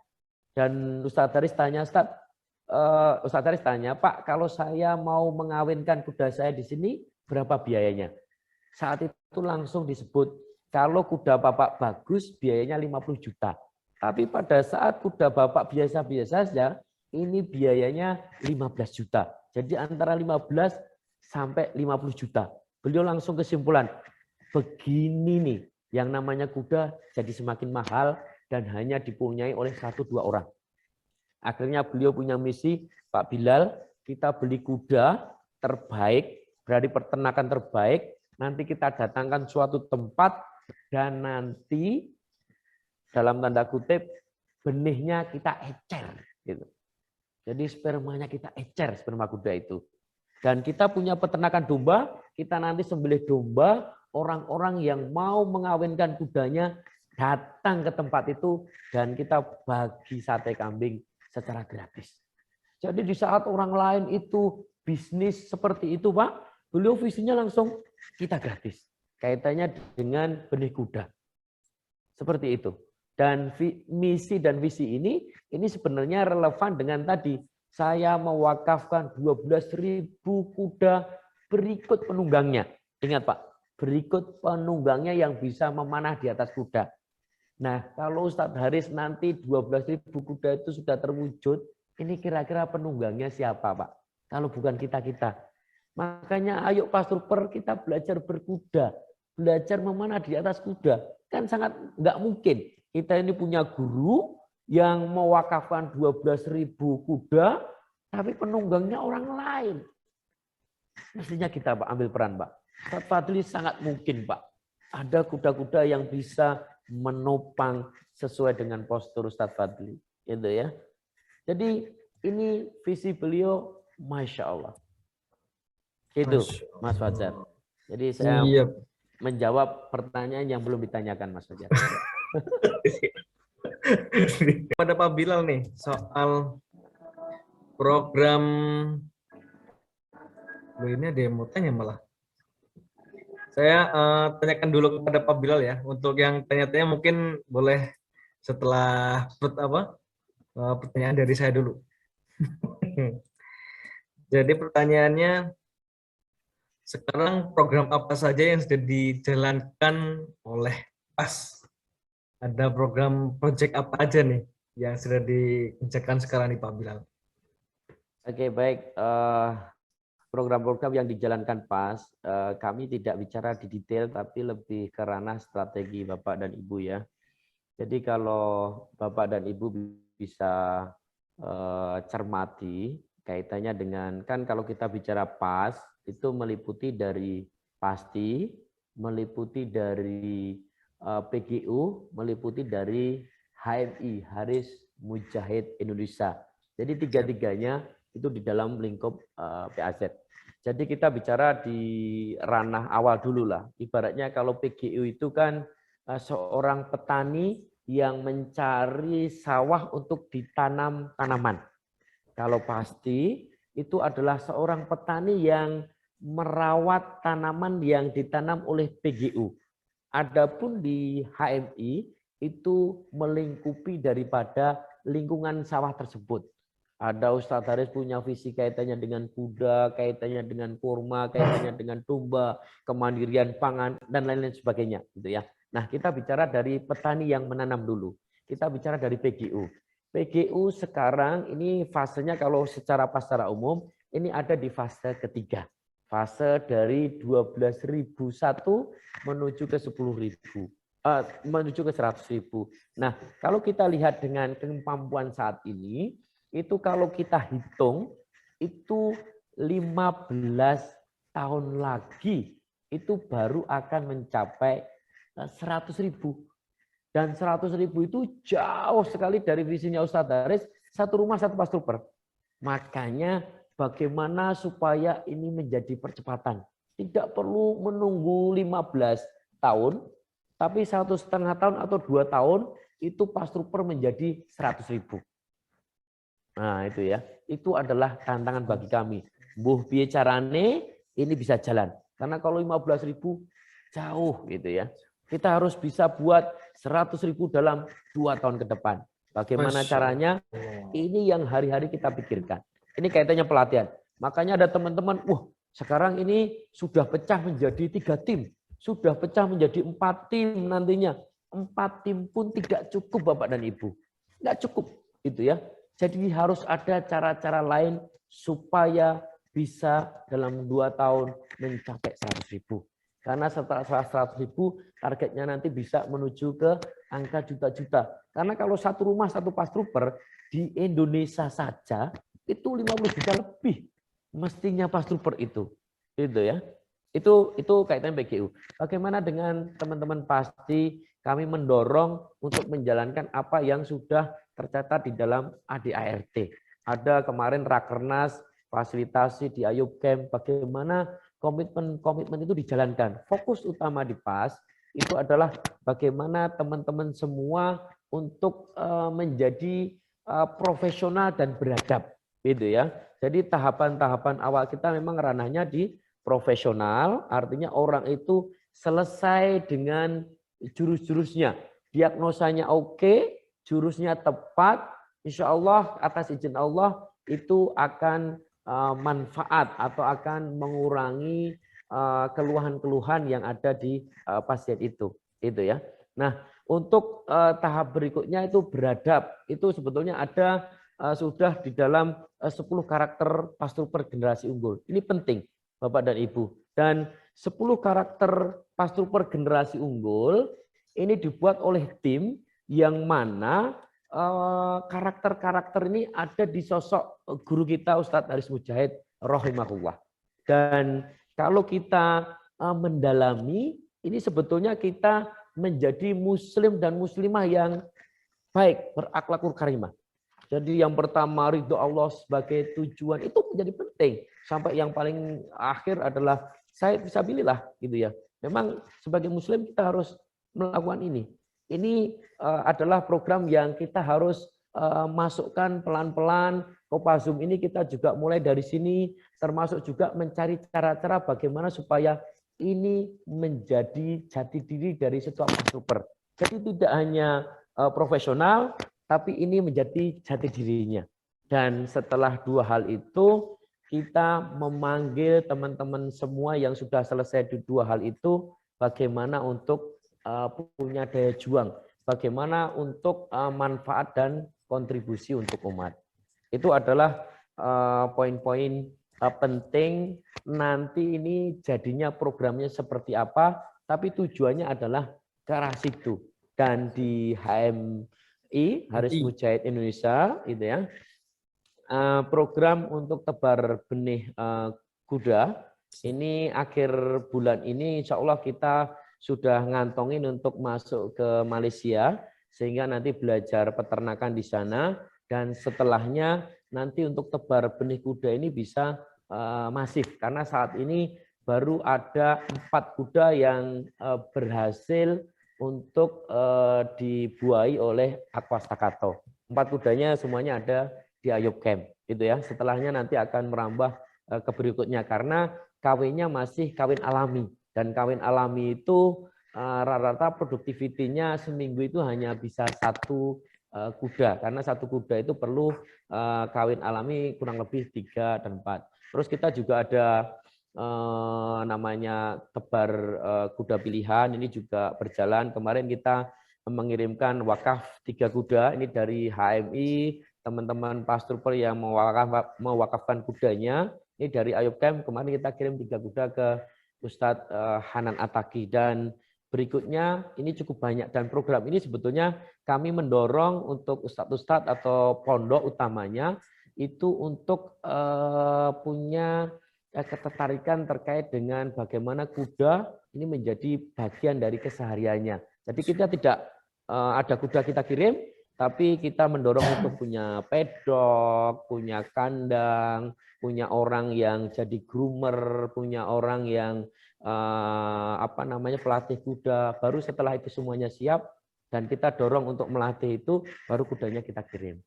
Dan Ustadz Haris tanya, Ustadz Haris tanya, Pak, kalau saya mau mengawinkan kuda saya di sini, berapa biayanya? Saat itu langsung disebut, kalau kuda Bapak bagus, biayanya 50 juta. Tapi pada saat kuda Bapak biasa-biasa saja, ini biayanya 15 juta. Jadi antara 15 sampai 50 juta. Beliau langsung kesimpulan, begini nih, yang namanya kuda jadi semakin mahal dan hanya dipunyai oleh 1-2 orang. Akhirnya beliau punya misi, Pak Bilal, kita beli kuda terbaik, dari peternakan terbaik, nanti kita datangkan suatu tempat dan nanti dalam tanda kutip benihnya kita ecer. Gitu. Jadi spermanya kita ecer, sperma kuda itu. Dan kita punya peternakan domba, kita nanti sembelih domba, orang-orang yang mau mengawinkan kudanya datang ke tempat itu dan kita bagi sate kambing secara gratis. Jadi di saat orang lain itu bisnis seperti itu, Pak, beliau visinya langsung kita gratis. Kaitannya dengan benih kuda. Seperti itu. Dan misi dan visi ini sebenarnya relevan dengan tadi. Saya mewakafkan 12.000 kuda berikut penunggangnya. Ingat Pak, berikut penunggangnya yang bisa memanah di atas kuda. Nah, kalau Ustadz Haris nanti 12.000 kuda itu sudah terwujud, ini kira-kira penunggangnya siapa Pak? Kalau bukan kita-kita. Makanya ayo Pak Super kita belajar berkuda, belajar memanah di atas kuda. Kan sangat nggak mungkin. Kita ini punya guru yang mewakafkan 12.000 kuda, tapi penunggangnya orang lain. Mestinya kita Pak ambil peran Pak. Ustadz Fadli sangat mungkin Pak. Ada kuda-kuda yang bisa menopang sesuai dengan postur Ustadz Fadli. Gitu ya. Jadi ini visi beliau, Masya Allah. Itu Mas Fajar. Jadi saya menjawab pertanyaan yang belum ditanyakan Mas Fajar. Pada Pak Bilal nih soal program, ini ada yang mau tanya malah. Saya tanyakan dulu kepada Pak Bilal ya. Untuk yang tanya-tanya mungkin boleh setelah pertanyaan dari saya dulu. Jadi pertanyaannya, sekarang program apa saja yang sudah dijalankan oleh PAS? Ada program project apa aja nih yang sudah dikerjakan sekarang nih Pak Bilal? Oke, baik. Program-program yang dijalankan PAS, kami tidak bicara di detail, tapi lebih ke ranah strategi Bapak dan Ibu ya. Jadi kalau Bapak dan Ibu bisa cermati kaitannya dengan, kan kalau kita bicara PAS, itu meliputi dari PASTI, meliputi dari PGU, meliputi dari HMI, Haris Mujahid Indonesia. Jadi tiga-tiganya itu di dalam lingkup PAZ. Jadi kita bicara di ranah awal dulu lah. Ibaratnya kalau PGU itu kan seorang petani yang mencari sawah untuk ditanam tanaman. Kalau PASTI itu adalah seorang petani yang merawat tanaman yang ditanam oleh PGU. Adapun di HMI itu melingkupi daripada lingkungan sawah tersebut. Ada Ustadz Haris punya visi kaitannya dengan kuda, kaitannya dengan kurma, kaitannya dengan domba, kemandirian pangan, dan lain-lain sebagainya. Gitu ya. Nah, kita bicara dari petani yang menanam dulu. Kita bicara dari PGU. PGU sekarang ini fasenya kalau secara umum, ini ada di fase ketiga. Fase dari 12.001 menuju ke 10.000. Menuju ke 100.000. Nah, kalau kita lihat dengan kemampuan saat ini, itu kalau kita hitung, itu 15 tahun lagi, itu baru akan mencapai 100.000. Dan 100.000 itu jauh sekali dari visinya Ustadz Haris, satu rumah satu pastruper. Makanya bagaimana supaya ini menjadi percepatan. Tidak perlu menunggu 15 tahun, tapi 1,5 tahun atau 2 tahun, itu pastruper menjadi 100.000. Nah itu ya, itu adalah tantangan bagi kami. Mbuh piye carane ini bisa jalan. Karena kalau 15.000 jauh gitu ya. Kita harus bisa buat 100.000 dalam 2 tahun ke depan. Bagaimana caranya? Ini yang hari-hari kita pikirkan. Ini kaitannya pelatihan. Makanya ada teman-teman, wah sekarang ini sudah pecah menjadi 3 tim. Sudah pecah menjadi 4 tim nantinya. 4 tim pun tidak cukup Bapak dan Ibu. Tidak cukup gitu ya. Jadi harus ada cara-cara lain supaya bisa dalam 2 tahun mencapai 100.000. Karena setelah 100.000 targetnya nanti bisa menuju ke angka juta-juta. Karena kalau satu rumah satu pastruper di Indonesia saja itu 50 juta lebih mestinya pastruper itu. Itu ya. Itu kaitannya PGU. Bagaimana dengan teman-teman pasti kami mendorong untuk menjalankan apa yang sudah tercatat di dalam ADART. Ada kemarin Rakernas, fasilitasi di Ayub Camp, bagaimana komitmen itu dijalankan. Fokus utama di PAS itu adalah bagaimana teman-teman semua untuk menjadi profesional dan beradab. Gitu ya. Jadi tahapan-tahapan awal kita memang ranahnya di profesional, artinya orang itu selesai dengan jurus-jurusnya. Diagnosanya oke, jurusnya tepat, insya Allah atas izin Allah itu akan manfaat atau akan mengurangi keluhan-keluhan yang ada di pasien itu ya. Nah, untuk tahap berikutnya itu beradab, itu sebetulnya ada sudah di dalam 10 karakter pastruper generasi unggul. Ini penting Bapak dan Ibu. Dan 10 karakter pastruper generasi unggul ini dibuat oleh tim yang mana karakter-karakter ini ada di sosok guru kita Ustadz Haris Mujahid rahimahullah. Dan kalau kita mendalami, ini sebetulnya kita menjadi muslim dan muslimah yang baik, berakhlakul karimah. Jadi yang pertama ridho Allah sebagai tujuan itu menjadi penting. Sampai yang paling akhir adalah saya fisabilillah gitu ya. Memang sebagai muslim kita harus melakukan ini. Ini adalah program yang kita harus masukkan pelan-pelan. Kopasum ini kita juga mulai dari sini, termasuk juga mencari cara-cara bagaimana supaya ini menjadi jati diri dari setiap pastruper. Jadi tidak hanya profesional, tapi ini menjadi jati dirinya. Dan setelah 2 hal itu, kita memanggil teman-teman semua yang sudah selesai di 2 hal itu, bagaimana untuk punya daya juang, bagaimana untuk manfaat dan kontribusi untuk umat. Itu adalah poin-poin penting. Nanti ini jadinya programnya seperti apa, tapi tujuannya adalah ke arah situ. Dan di HMI, Haris Mujahid Indonesia, itu ya, program untuk tebar benih kuda, ini akhir bulan ini insya Allah kita sudah ngantongin untuk masuk ke Malaysia, sehingga nanti belajar peternakan di sana, dan setelahnya nanti untuk tebar benih kuda ini bisa masif, karena saat ini baru ada 4 kuda yang berhasil untuk dibuai oleh Aqua Staccato. 4 kudanya semuanya ada di Ayub Camp, gitu ya. Setelahnya nanti akan merambah ke berikutnya, karena kawinnya masih kawin alami. Dan kawin alami itu rata-rata produktivitinya seminggu itu hanya bisa 1 kuda, karena 1 kuda itu perlu kawin alami kurang lebih 3 dan 4. Terus kita juga ada namanya tebar kuda pilihan, ini juga berjalan. Kemarin kita mengirimkan wakaf 3 kuda, ini dari HMI, teman-teman Pastrupper yang mewakafkan kudanya, ini dari Ayub Camp, kemarin kita kirim 3 kuda ke Ustadz Hanan Ataki. Dan berikutnya ini cukup banyak, dan program ini sebetulnya kami mendorong untuk ustadz-ustadz atau pondok utamanya itu untuk punya ketertarikan terkait dengan bagaimana kuda ini menjadi bagian dari kesehariannya. Jadi kita tidak ada kuda kita kirim, tapi kita mendorong untuk punya pedok, punya kandang, punya orang yang jadi groomer, punya orang yang pelatih kuda. Baru setelah itu semuanya siap dan kita dorong untuk melatih itu, baru kudanya kita kirim.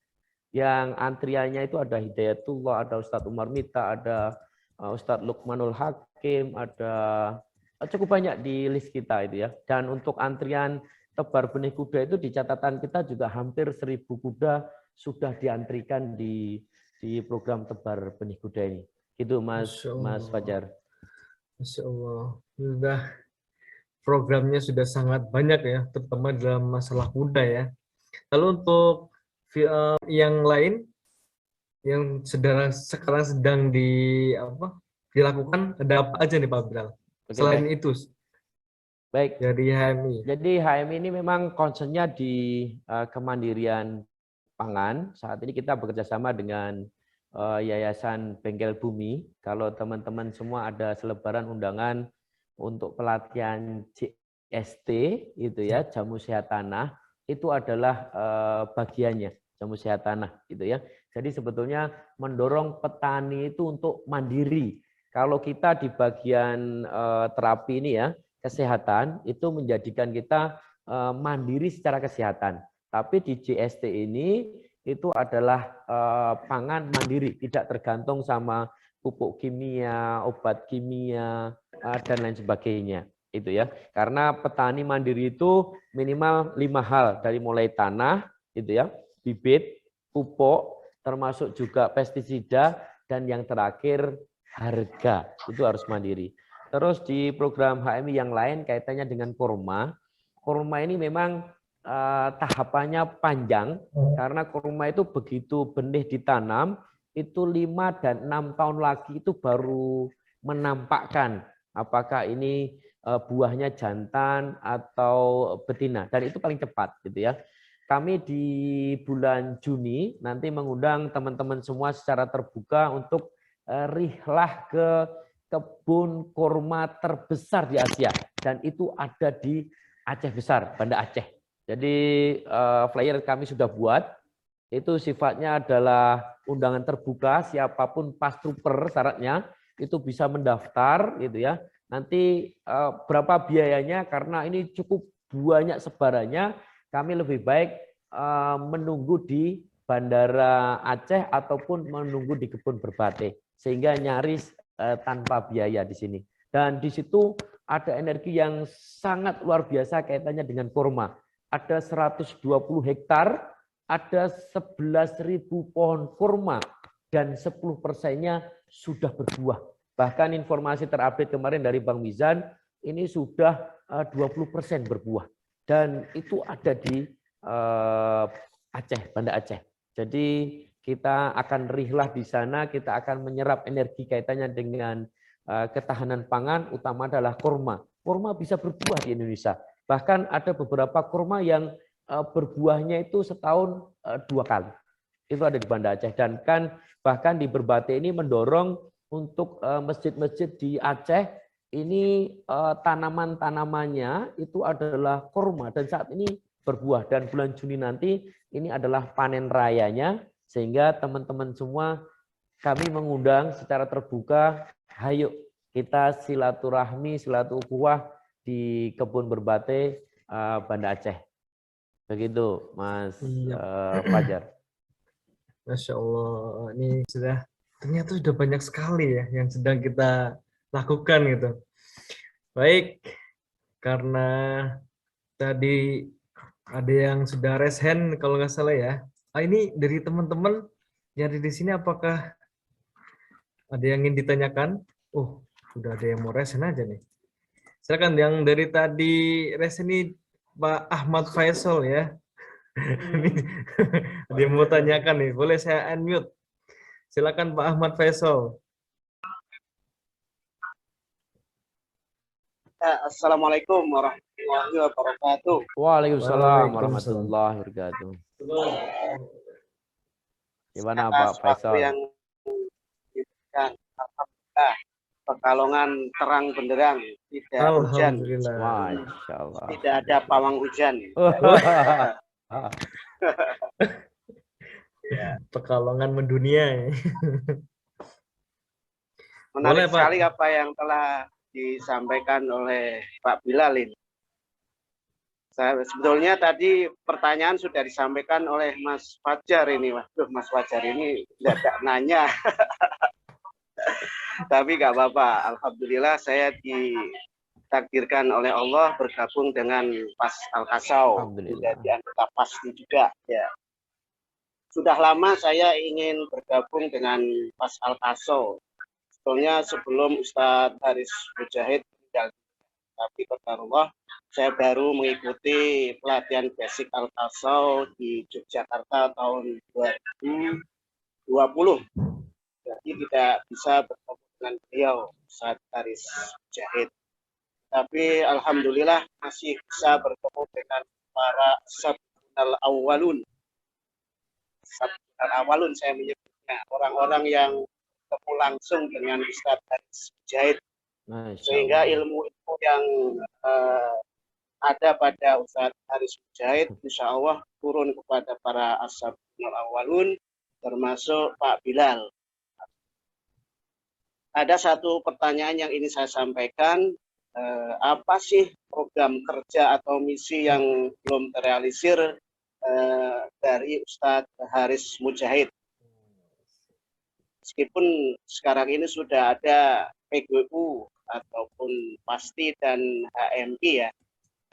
Yang antriannya itu ada Hidayatullah, ada Ustadz Umar Mita, ada Ustadz Lukmanul Hakim, ada cukup banyak di list kita itu ya. Dan untuk antrian tebar benih kuda itu di catatan kita juga hampir 1.000 kuda sudah diantrikan di program tebar benih kuda ini. Gitu Mas Fajar. Masya Allah. Sudah programnya sudah sangat banyak ya, terutama dalam masalah kuda ya. Lalu untuk yang lain yang sekarang sedang dilakukan, ada apa aja nih Pak Bilal? Selain itu, baik. Dari HMI. Jadi HMI ini memang concernnya di kemandirian pangan. Saat ini kita bekerjasama dengan Yayasan Bengkel Bumi. Kalau teman-teman semua ada selebaran undangan untuk pelatihan JST, itu ya, jamu sehat tanah, itu adalah bagiannya, jamu sehat tanah, gitu ya. Jadi sebetulnya mendorong petani itu untuk mandiri. Kalau kita di bagian terapi ini ya, kesehatan, itu menjadikan kita mandiri secara kesehatan. Tapi di JST ini itu adalah pangan mandiri, tidak tergantung sama pupuk kimia, obat kimia, dan lain sebagainya. Itu ya. Karena petani mandiri itu minimal 5 hal, dari mulai tanah, itu ya, bibit, pupuk, termasuk juga pestisida, dan yang terakhir harga. Itu harus mandiri. Terus di program HMI yang lain kaitannya dengan kurma. Kurma ini memang tahapannya panjang, karena kurma itu begitu benih ditanam, itu 5 dan 6 tahun lagi itu baru menampakkan apakah ini buahnya jantan atau betina, dan itu paling cepat gitu ya. Kami di bulan Juni nanti mengundang teman-teman semua secara terbuka untuk rihlah ke kebun kurma terbesar di Asia, dan itu ada di Aceh Besar, Banda Aceh. Jadi flyer kami sudah buat, itu sifatnya adalah undangan terbuka, siapapun pastrupper syaratnya itu bisa mendaftar gitu ya. Nanti berapa biayanya, karena ini cukup banyak sebarannya, kami lebih baik menunggu di Bandara Aceh ataupun menunggu di kebun berbate, sehingga nyaris tanpa biaya di sini. Dan di situ ada energi yang sangat luar biasa kaitannya dengan kurma. Ada 120 hektar, ada 11.000 pohon kurma, dan 10%-nya sudah berbuah. Bahkan informasi terupdate kemarin dari Bang Mizan, ini sudah 20% berbuah. Dan itu ada di Aceh, Banda Aceh. Jadi kita akan rihlah di sana, kita akan menyerap energi kaitannya dengan ketahanan pangan, utama adalah kurma. Kurma bisa berbuah di Indonesia. Bahkan ada beberapa kurma yang berbuahnya itu setahun 2 kali. Itu ada di Banda Aceh. Dan kan bahkan di Berbate ini mendorong untuk masjid-masjid di Aceh ini tanaman-tanamannya itu adalah kurma, dan saat ini berbuah, dan bulan Juni nanti ini adalah panen rayanya, sehingga teman-teman semua kami mengundang secara terbuka, ayo kita silaturahmi, silaturahmi di kebun Berbate Banda Aceh. Begitu Mas Fajar. Masya Allah, ini ternyata sudah banyak sekali ya yang sedang kita lakukan gitu. Baik, karena tadi ada yang sudah raise hand kalau nggak salah ya. Ini dari teman-teman yang ada di sini apakah ada yang ingin ditanyakan? Oh, sudah ada yang mau raise hand aja nih. Silakan yang dari tadi raise ini Pak Ahmad Faisal ya. Ini ada yang mau tanyakan nih. Boleh saya unmute? Silakan Pak Ahmad Faisal. Assalamualaikum warahmatullahi wabarakatuh. Waalaikumsalam Waalaikumsalam. warahmatullahi wabarakatuh. Gimana Atas Pak waktu Faisal? yang diberikan, alhamdulillah, Pekalongan terang benderang, tidak hujan, Alhamdulillah. Masya Allah. tidak ada pawang hujan. Pekalongan mendunia. Boleh, Menarik Pak. sekali apa yang telah disampaikan oleh Pak Bilal ini. Sebetulnya tadi pertanyaan sudah disampaikan oleh Mas Fajar ini. Waduh, Mas Fajar ini tidak nanya. Tapi nggak apa-apa. Alhamdulillah saya ditakdirkan oleh Allah bergabung dengan Pas Al-Kasau. Alhamdulillah. Menjadi anggota PASNI juga. Ya. Sudah lama saya ingin bergabung dengan Pas Al-Kasau. Sebetulnya sebelum Ustadz Haris Mujahid meninggal. Tapi qadarullah saya baru mengikuti pelatihan basic Al-Kasau di Yogyakarta tahun 2020. Jadi tidak bisa bertemu dengan beliau saat Haris Mujahid. Tapi alhamdulillah masih bisa bertemu dengan para sabunal awalun. Sabunal awalun saya menyebutnya, orang-orang yang bertemu langsung dengan Ustadz Haris Mujahid. Sehingga ilmu-ilmu yang ada pada Ustadz Haris Mujahid insya Allah turun kepada para ashabul awalun termasuk Pak Bilal. Ada satu pertanyaan yang ingin saya sampaikan, apa sih program kerja atau misi yang belum terrealisir dari Ustadz Haris Mujahid? Meskipun sekarang ini sudah ada PGU ataupun PASTI dan HMI ya,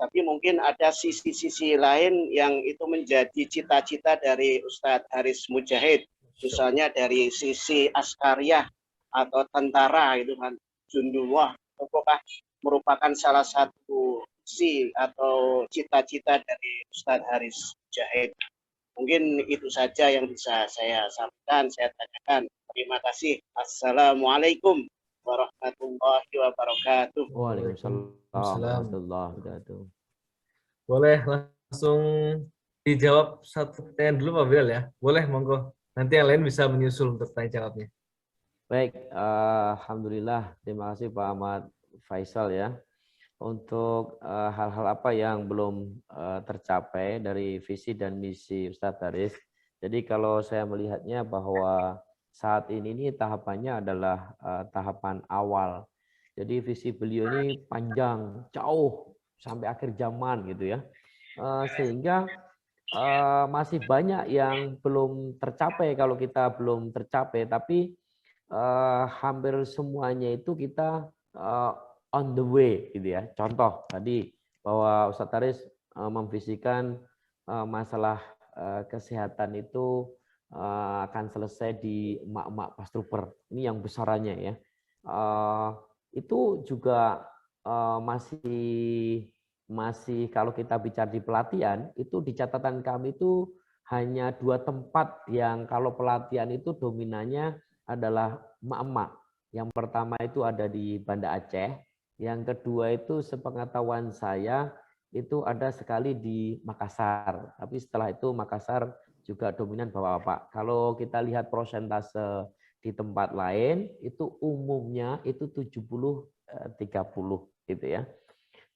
tapi mungkin ada sisi-sisi lain yang itu menjadi cita-cita dari Ustadz Haris Mujahid, misalnya dari sisi askariyah atau tentara itu kan, Jundullah, apakah merupakan salah satu misi atau cita-cita dari Ustadz Haris Mujahid. Mungkin itu saja yang bisa saya sampaikan, saya tanyakan. Terima kasih. Assalamualaikum warahmatullahi wabarakatuh. Waalaikumsalam warahmatullahi wabarakatuh. Boleh langsung dijawab satu pertanyaan dulu Pak Bilal ya. Boleh, monggo. Nanti yang lain bisa menyusul untuk tanya jawabnya. Baik, alhamdulillah. Terima kasih Pak Ahmad Faisal ya. Untuk hal-hal apa yang belum tercapai dari visi dan misi Ustadz Haris. Jadi kalau saya melihatnya bahwa saat ini tahapannya adalah tahapan awal. Jadi visi beliau ini panjang, jauh sampai akhir zaman gitu ya. Sehingga masih banyak yang belum tercapai kalau kita belum tercapai, tapi hampir semuanya itu kita on the way gitu ya. Contoh tadi bahwa Ustadz Haris memvisikan masalah kesehatan itu akan selesai di emak-emak pas trooper. Ini yang besarannya ya. Itu juga masih kalau kita bicara di pelatihan itu di catatan kami itu hanya 2 tempat yang kalau pelatihan itu dominannya adalah emak-emak. Yang pertama itu ada di Banda Aceh, yang kedua itu sepengetahuan saya itu ada sekali di Makassar. Tapi setelah itu Makassar juga dominan bapak-bapak. Kalau kita lihat persentase di tempat lain itu umumnya itu 70-30 gitu ya.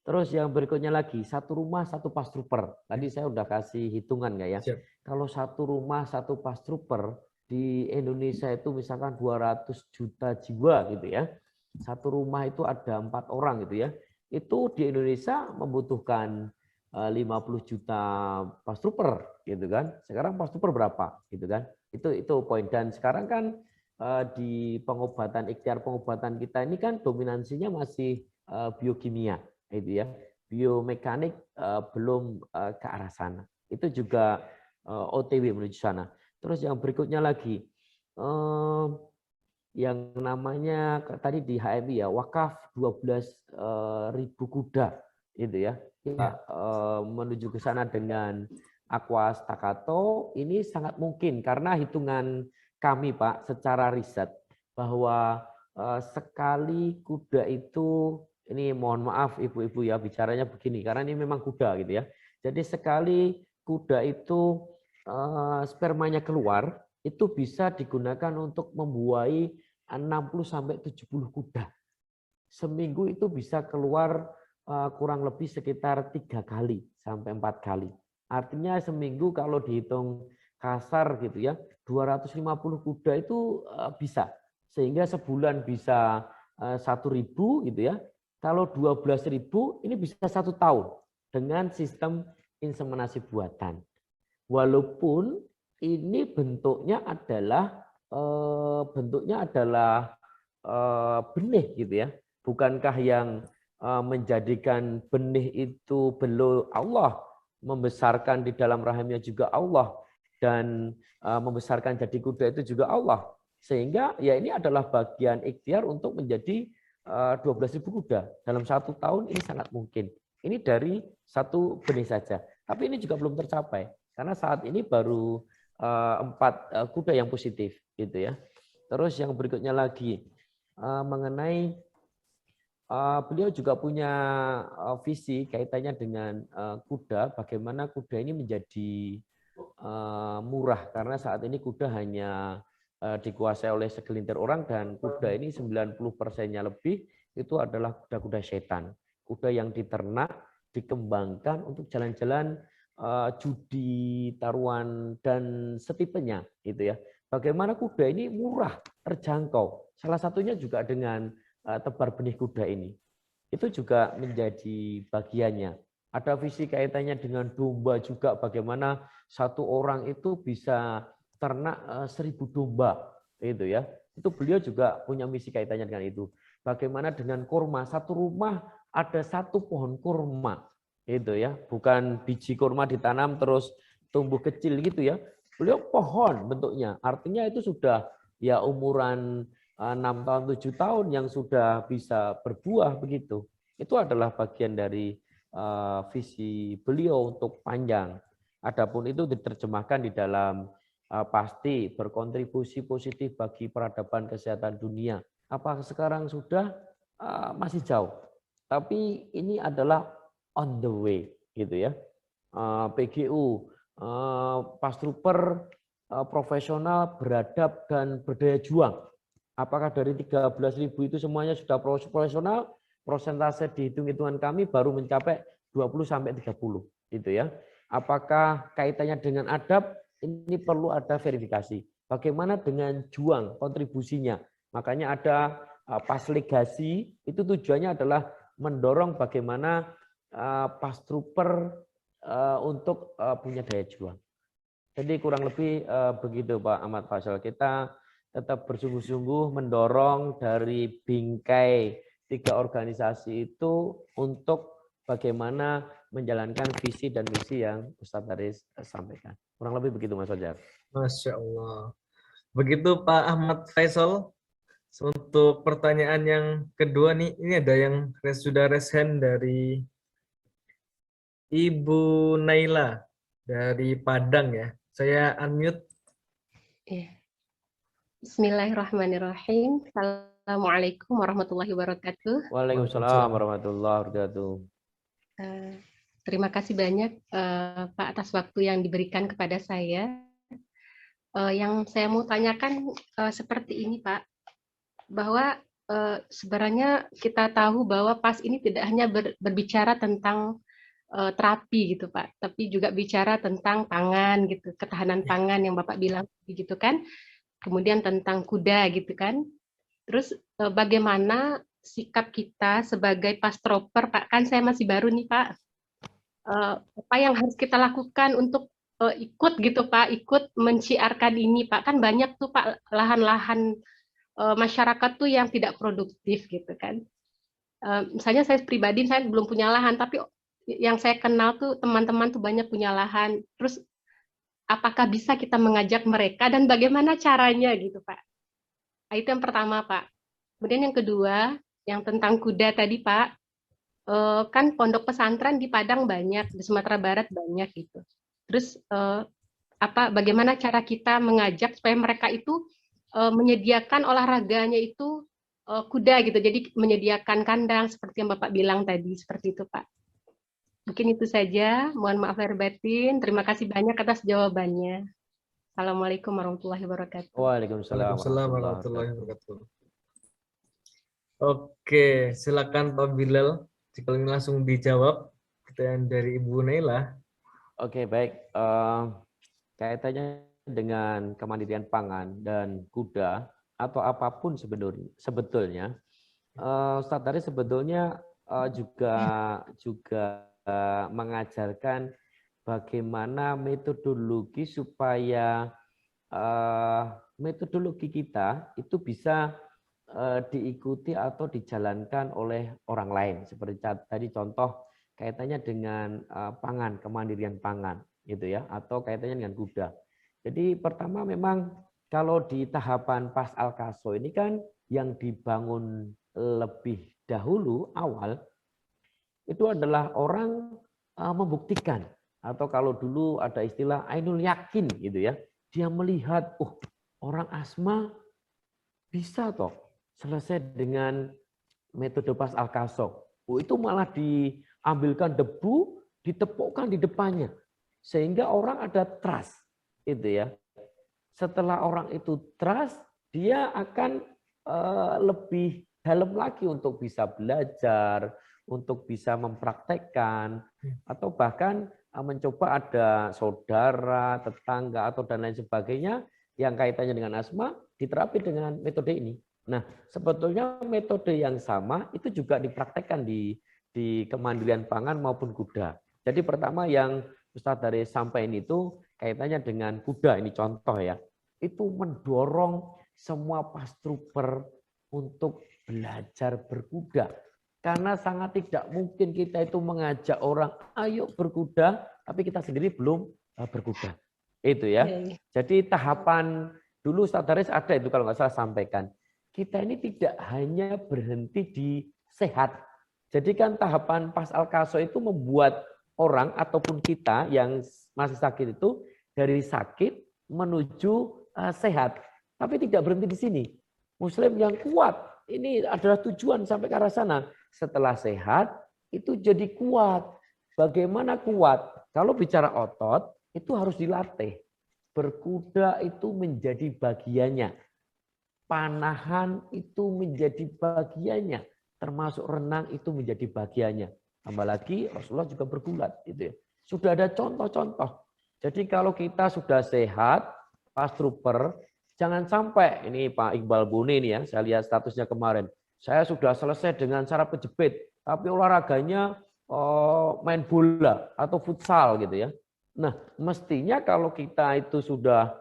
Terus yang berikutnya lagi, satu rumah satu pas trooper. Tadi saya udah kasih hitungan nggak ya? Siap. Kalau satu rumah satu pas trooper di Indonesia itu misalkan 200 juta jiwa gitu ya. Satu rumah itu ada 4 orang gitu ya. Itu di Indonesia membutuhkan 50 juta pas trooper gitu kan. Sekarang pas trooper berapa gitu kan. Itu poin. Dan sekarang kan di pengobatan, ikhtiar pengobatan kita ini kan dominansinya masih biokimia itu ya. biomekanik belum ke arah sana. Itu juga OTW menuju sana. Terus yang berikutnya lagi, yang namanya tadi di HMI ya, wakaf 12.000 kuda, gitu ya. Kita menuju ke sana dengan aqua staccato, ini sangat mungkin karena hitungan kami Pak secara riset bahwa sekali kuda itu, ini mohon maaf ibu-ibu ya bicaranya begini karena ini memang kuda gitu ya. Jadi sekali kuda itu spermanya keluar itu bisa digunakan untuk membuahi 60 sampai 70 kuda. Seminggu itu bisa keluar kurang lebih sekitar 3 kali sampai 4 kali. Artinya seminggu kalau dihitung kasar gitu ya, 250 kuda itu bisa. Sehingga sebulan bisa 1.000 gitu ya. Kalau 12.000 ini bisa 1 tahun dengan sistem inseminasi buatan. Walaupun ini bentuknya adalah benih gitu ya. Bukankah yang menjadikan benih itu belum Allah, membesarkan di dalam rahimnya juga Allah, dan membesarkan jadi kuda itu juga Allah. Sehingga ya ini adalah bagian ikhtiar untuk menjadi 12.000 kuda. Dalam 1 tahun ini sangat mungkin. Ini dari 1 benih saja. Tapi ini juga belum tercapai. Karena saat ini baru 4 kuda yang positif. Gitu ya. Terus yang berikutnya lagi, mengenai beliau juga punya visi kaitannya dengan kuda, bagaimana kuda ini menjadi murah karena saat ini kuda hanya dikuasai oleh segelintir orang dan kuda ini 90%-nya lebih itu adalah kuda-kuda setan. Kuda yang diternak, dikembangkan untuk jalan-jalan judi, taruhan dan setipenya gitu ya. Bagaimana kuda ini murah, terjangkau. Salah satunya juga dengan tebar benih kuda ini. Itu juga menjadi bagiannya. Ada visi kaitannya dengan domba juga, bagaimana 1 orang itu bisa ternak 1.000 domba, itu ya. Itu beliau juga punya misi kaitannya dengan itu. Bagaimana dengan kurma, 1 rumah ada 1 pohon kurma, itu ya. Bukan biji kurma ditanam terus tumbuh kecil gitu ya. Beliau pohon bentuknya, artinya itu sudah ya umuran 6 tahun, 7 tahun yang sudah bisa berbuah begitu. Itu adalah bagian dari visi beliau untuk panjang. Adapun itu diterjemahkan di dalam pasti berkontribusi positif bagi peradaban kesehatan dunia. Apa sekarang sudah masih jauh. Tapi ini adalah on the way gitu ya. PGU, Pastrooper profesional, beradab dan berdaya juang. Apakah dari 13.000 itu semuanya sudah profesional? Persentase di hitung-hitungan kami baru mencapai 20 sampai 30 gitu ya. Apakah kaitannya dengan adab? Ini perlu ada verifikasi. Bagaimana dengan juang kontribusinya? Makanya ada pas legasi, itu tujuannya adalah mendorong bagaimana Pastrooper untuk punya daya juang. Jadi kurang lebih begitu Pak Ahmad Faisal. Kita tetap bersungguh-sungguh mendorong dari bingkai 3 organisasi itu untuk bagaimana menjalankan visi dan misi yang Ustadz Haris sampaikan. Kurang lebih begitu Mas Fajar. Masya Allah. Begitu Pak Ahmad Faisal. Untuk pertanyaan yang kedua nih, ini ada yang sudah raise hand dari Ibu Naila dari Padang ya. Saya unmute. Ya. Bismillahirrahmanirrahim. Assalamualaikum warahmatullahi wabarakatuh. Waalaikumsalam warahmatullahi wabarakatuh. Terima kasih banyak Pak atas waktu yang diberikan kepada saya. Yang saya mau tanyakan seperti ini Pak, bahwa sebenarnya kita tahu bahwa PAS ini tidak hanya berbicara tentang terapi gitu Pak, tapi juga bicara tentang pangan gitu, ketahanan pangan yang Bapak bilang gitu kan. Kemudian tentang kuda gitu kan. Terus bagaimana sikap kita sebagai Pastrooper, Pak? Kan saya masih baru nih Pak. Apa yang harus kita lakukan untuk ikut gitu Pak, ikut menciarkan ini Pak? Kan banyak tuh Pak lahan-lahan masyarakat tuh yang tidak produktif gitu kan. Misalnya saya pribadi saya belum punya lahan, tapi yang saya kenal tuh teman-teman tuh banyak punya lahan. Terus apakah bisa kita mengajak mereka dan bagaimana caranya gitu, Pak? Nah, itu yang pertama, Pak. Kemudian yang kedua, yang tentang kuda tadi, Pak. Kan pondok pesantren di Padang banyak, di Sumatera Barat banyak gitu. Terus bagaimana cara kita mengajak supaya mereka itu menyediakan olahraganya itu kuda gitu. Jadi menyediakan kandang seperti yang Bapak bilang tadi, seperti itu, Pak. Mungkin itu saja. Mohon maaf lahir batin. Terima kasih banyak atas jawabannya. Assalamualaikum warahmatullahi wabarakatuh. Waalaikumsalam Waalaikumsalam warahmatullahi warahmatullahi wabarakatuh. wabarakatuh. Oke, silakan Pak Bilal. Jika ingin langsung dijawab pertanyaan dari Ibu Naila. Oke, baik. Kaitannya dengan kemandirian pangan dan kuda atau apapun sebetulnya, Ustadz Tari sebetulnya juga mengajarkan bagaimana metodologi supaya metodologi kita itu bisa diikuti atau dijalankan oleh orang lain. Seperti tadi contoh kaitannya dengan pangan, kemandirian pangan, gitu ya, atau kaitannya dengan kuda. Jadi pertama memang kalau di tahapan Pas Al-Kaso ini kan yang dibangun lebih dahulu awal itu adalah orang membuktikan, atau kalau dulu ada istilah ainul yakin gitu ya, dia melihat orang asma bisa toh selesai dengan metode Pas Al-Kaso. Itu malah diambilkan debu, ditepukkan di depannya. Sehingga orang ada trust. Itu ya. Setelah orang itu trust, dia akan lebih dalam lagi untuk bisa belajar, untuk bisa mempraktekkan, atau bahkan mencoba ada saudara, tetangga, atau dan lain sebagainya yang kaitannya dengan asma, diterapi dengan metode ini. Nah, sebetulnya metode yang sama itu juga dipraktekkan di kemandirian pangan maupun kuda. Jadi pertama yang Ustadz dari sampaikan itu kaitannya dengan kuda, ini contoh ya. Itu mendorong semua pastrooper untuk belajar berkuda. Karena sangat tidak mungkin kita itu mengajak orang, ayo berkuda, tapi kita sendiri belum berkuda. Itu ya. Jadi tahapan dulu Ustadz Daris ada itu kalau nggak salah sampaikan. Kita ini tidak hanya berhenti di sehat. Jadi kan tahapan Pas Al-Kaso itu membuat orang ataupun kita yang masih sakit itu dari sakit menuju sehat. Tapi tidak berhenti di sini. Muslim yang kuat, ini adalah tujuan sampai ke arah sana. Setelah sehat, itu jadi kuat. Bagaimana kuat? Kalau bicara otot, itu harus dilatih. Berkuda itu menjadi bagiannya. Panahan itu menjadi bagiannya, termasuk renang itu menjadi bagiannya. Tambah lagi Rasulullah juga bergulat, gitu ya. Sudah ada contoh-contoh. Jadi kalau kita sudah sehat, pastrooper, jangan sampai ini Pak Iqbal Buni ini ya, saya lihat statusnya kemarin. Saya sudah selesai dengan cara pejepit, tapi olahraganya main bola atau futsal gitu ya. Nah, mestinya kalau kita itu sudah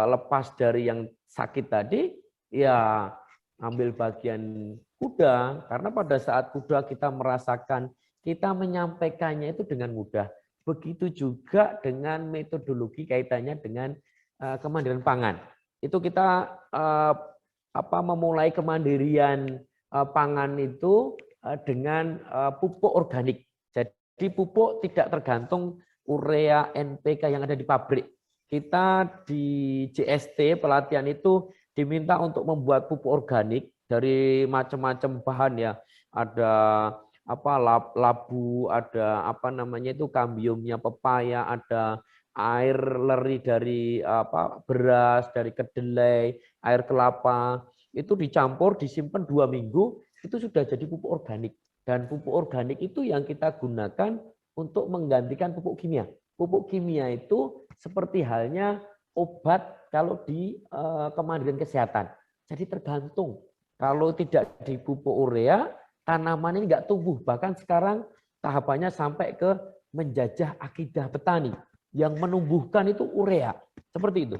lepas dari yang sakit tadi, ya ambil bagian kuda, karena pada saat kuda kita merasakan, kita menyampaikannya itu dengan mudah. Begitu juga dengan metodologi kaitannya dengan kemandirian pangan. Itu kita memulai kemandirian pangan itu dengan pupuk organik. Jadi pupuk tidak tergantung urea, NPK yang ada di pabrik. Kita di JST pelatihan itu diminta untuk membuat pupuk organik dari macam-macam bahan ya. Ada labu, ada itu kambiumnya pepaya, ada air leri dari beras, dari kedelai, air kelapa. Itu dicampur, disimpan 2 minggu, itu sudah jadi pupuk organik. Dan pupuk organik itu yang kita gunakan untuk menggantikan pupuk kimia. Pupuk kimia itu seperti halnya obat kalau di kemandirian kesehatan. Jadi tergantung. Kalau tidak di pupuk urea, tanaman ini nggak tumbuh. Bahkan sekarang tahapannya sampai ke menjajah akidah petani. Yang menumbuhkan itu urea. Seperti itu.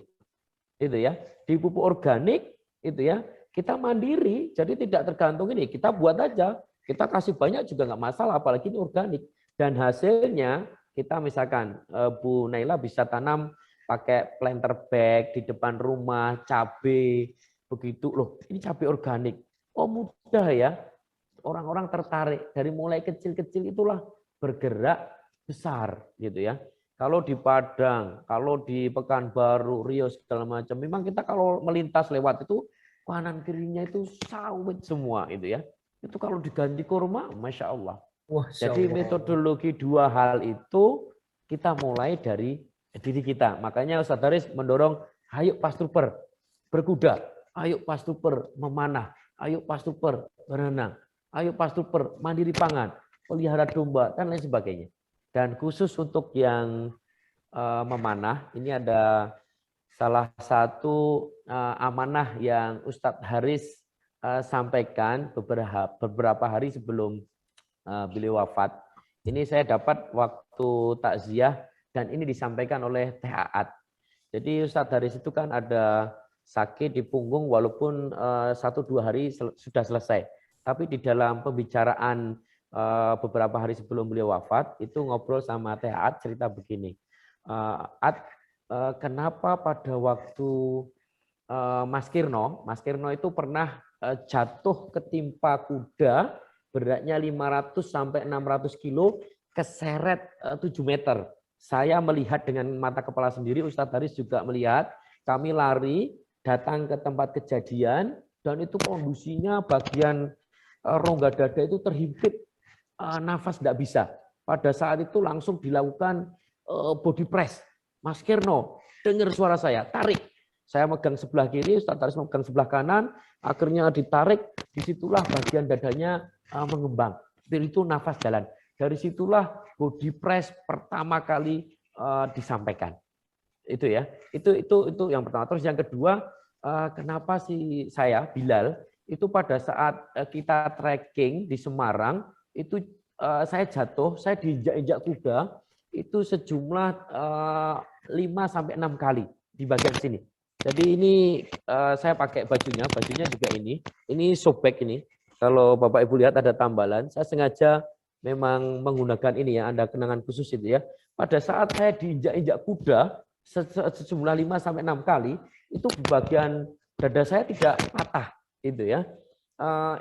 Itu ya. Di pupuk organik itu ya, kita mandiri. Jadi tidak tergantung ini. Kita buat aja. Kita kasih banyak juga nggak masalah, apalagi ini organik. Dan hasilnya kita misalkan Bu Naila bisa tanam pakai planter bag di depan rumah, cabai begitu loh. Ini cabai organik. Oh mudah ya. Orang-orang tertarik dari mulai kecil-kecil itulah bergerak besar gitu ya. Kalau di Padang, kalau di Pekanbaru, Riau segala macam, memang kita kalau melintas lewat itu kanan kirinya itu sawit semua itu ya. Itu kalau diganti kurma, masya Allah. Wah, Jadi metodologi dua hal itu kita mulai dari diri kita. Makanya Ustadz Haris mendorong, ayo Pas Trooper berkuda, ayo Pas Trooper memanah, ayo Pas Trooper berenang, ayo Pas Trooper mandiri pangan, pelihara domba, dan lain sebagainya. Dan khusus untuk yang memanah, ini ada salah satu amanah yang Ustadz Haris sampaikan beberapa hari sebelum beliau wafat. Ini saya dapat waktu takziah dan ini disampaikan oleh Teh Aat. Jadi Ustadz Haris itu kan ada sakit di punggung walaupun 1-2 hari sudah selesai. Tapi di dalam pembicaraan beberapa hari sebelum beliau wafat, itu ngobrol sama Teh Aat cerita begini. At, kenapa pada waktu Mas Kirno itu pernah jatuh ketimpa kuda beratnya 500 sampai 600 kilo keseret 7 meter. Saya melihat dengan mata kepala sendiri, Ustadz Haris juga melihat, kami lari datang ke tempat kejadian dan itu kondisinya bagian rongga dada itu terhimpit, nafas tidak bisa. Pada saat itu langsung dilakukan body press. Mas Kirno, dengar suara saya, tarik. Saya megang sebelah kiri, Ustadz Haris megang sebelah kanan, akhirnya ditarik, disitulah bagian dadanya mengembang. Itu nafas jalan. Dari situlah body press pertama kali disampaikan. Itu ya. Itu yang pertama. Terus yang kedua, kenapa sih saya Bilal itu pada saat kita trekking di Semarang itu saya jatuh, saya diinjak-injak kuda itu sejumlah 5 sampai 6 kali di bagian sini. Jadi ini saya pakai bajunya juga ini sobek ini. Kalau Bapak Ibu lihat ada tambalan, saya sengaja memang menggunakan ini ya, ada kenangan khusus itu ya. Pada saat saya diinjak-injak kuda sejumlah 5 sampai 6 kali, itu di bagian dada saya tidak patah itu ya.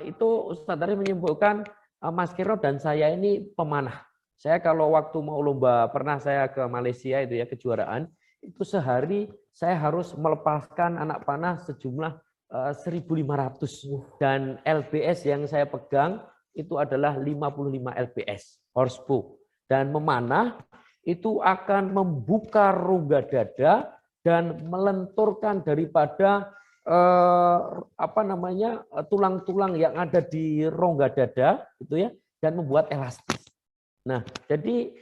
Itu Ustadz Haris menyimpulkan Mas Kirno dan saya ini pemanah. Saya kalau waktu mau lomba, pernah saya ke Malaysia itu ya, kejuaraan, itu sehari saya harus melepaskan anak panah sejumlah 1.500 dan LBS yang saya pegang itu adalah 55 LBS horsepower dan memanah itu akan membuka rongga dada dan melenturkan daripada tulang-tulang yang ada di rongga dada itu ya dan membuat elastis. Nah, jadi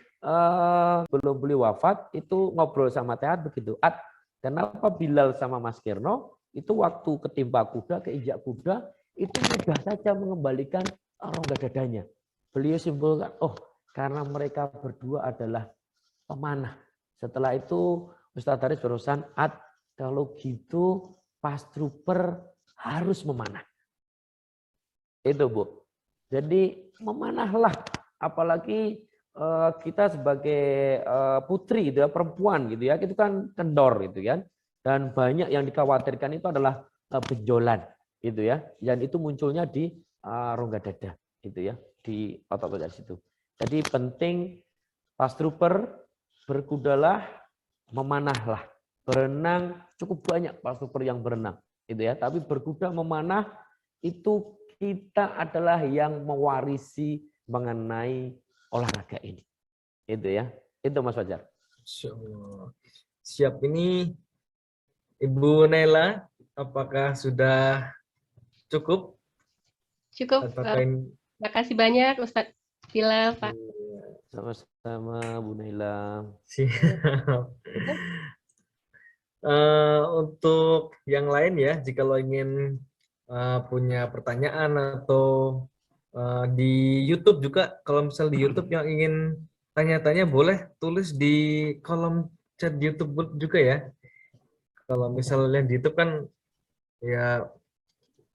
belum beliau wafat itu ngobrol sama Teat begitu. Kenapa Bilal sama Mas Kirno itu waktu ketimpa kuda, keinjak kuda, itu mudah saja mengembalikan rongga dadanya. Beliau simpulkan, oh karena mereka berdua adalah pemanah. Setelah itu Ustadz Haris berurusan, kalau gitu Pas Trooper harus memanah. Itu Bu. Jadi memanahlah, apalagi kita sebagai putri itu ya, perempuan gitu ya, itu kan kendor gitu kan. Dan banyak yang dikhawatirkan itu adalah benjolan gitu ya. Dan itu munculnya di rongga dada gitu ya, di otot-otot situ. Jadi penting Pas Trooper berkudalah, memanahlah. Berenang cukup banyak Pas Trooper yang berenang gitu ya. Tapi berkuda memanah itu kita adalah yang mewarisi mengenai olahraga ini. Itu ya. Itu Mas Fajar. Siap. Ini Ibu Naila, apakah sudah cukup? Cukup. Terima kasih banyak Ustadz Bilal, Pak. Sama-sama Bu Naila. Siap. Untuk yang lain ya, jika lo ingin punya pertanyaan atau di YouTube juga, kalau misal di YouTube yang ingin tanya-tanya boleh tulis di kolom chat YouTube juga ya. Kalau misalnya di YouTube kan ya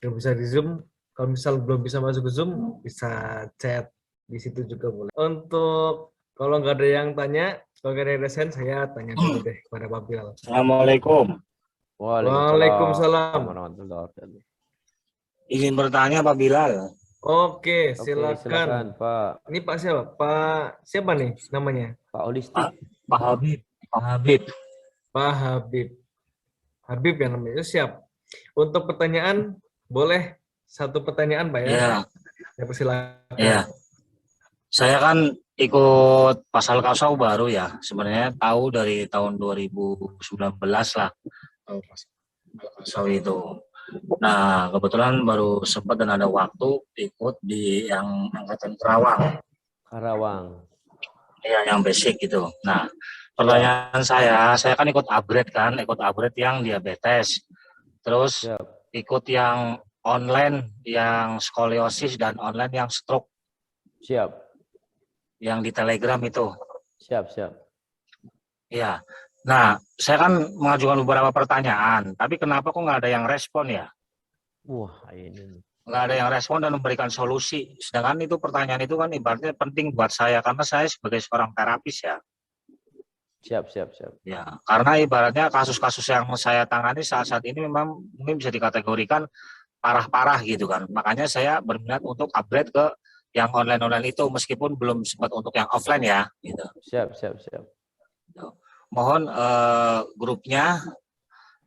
belum bisa di Zoom, kalau misal belum bisa masuk ke Zoom bisa chat di situ juga boleh. Untuk kalau nggak ada yang tanya, sebagai dosen saya tanya dulu deh kepada Pak Bilal. Assalamualaikum. Waalaikumsalam. warahmatullahi wabarakatuh. Izin bertanya Pak Bilal. Oke, Oke, silakan. silakan Pak. Ini Pak siapa? Pak siapa nih namanya? Pak Holistik. Pak Habib. Pak Habib. Pak Habib. Habib yang namanya. Siap. Untuk pertanyaan, boleh satu pertanyaan Pak ya? Ya, Ya, persilakan. ya. Saya kan ikut pasal kasau baru ya. Sebenarnya tahu dari tahun 2019 lah. Pasal kasau itu. Nah, kebetulan baru sempat dan ada waktu ikut di yang angkatan Kerawang. Karawang. Ya, yang basic gitu. Nah, pertanyaan saya kan ikut upgrade yang diabetes. Terus Siap. ikut yang online yang skoliosis dan online yang stroke Siap. yang di Telegram itu. Siap, siap. Ya. Nah, saya kan mengajukan beberapa pertanyaan, tapi kenapa kok nggak ada yang respon ya? Wah, ini. Nggak ada yang respon dan memberikan solusi. Sedangkan itu pertanyaan itu kan ibaratnya penting buat saya karena saya sebagai seorang terapis ya. Siap, siap, siap. Ya, karena ibaratnya kasus-kasus yang saya tangani saat-saat ini memang mungkin bisa dikategorikan parah-parah gitu kan. Makanya saya berminat untuk upgrade ke yang online-online itu meskipun belum sempat untuk yang offline ya. Gitu. Siap, siap, siap. Mohon grupnya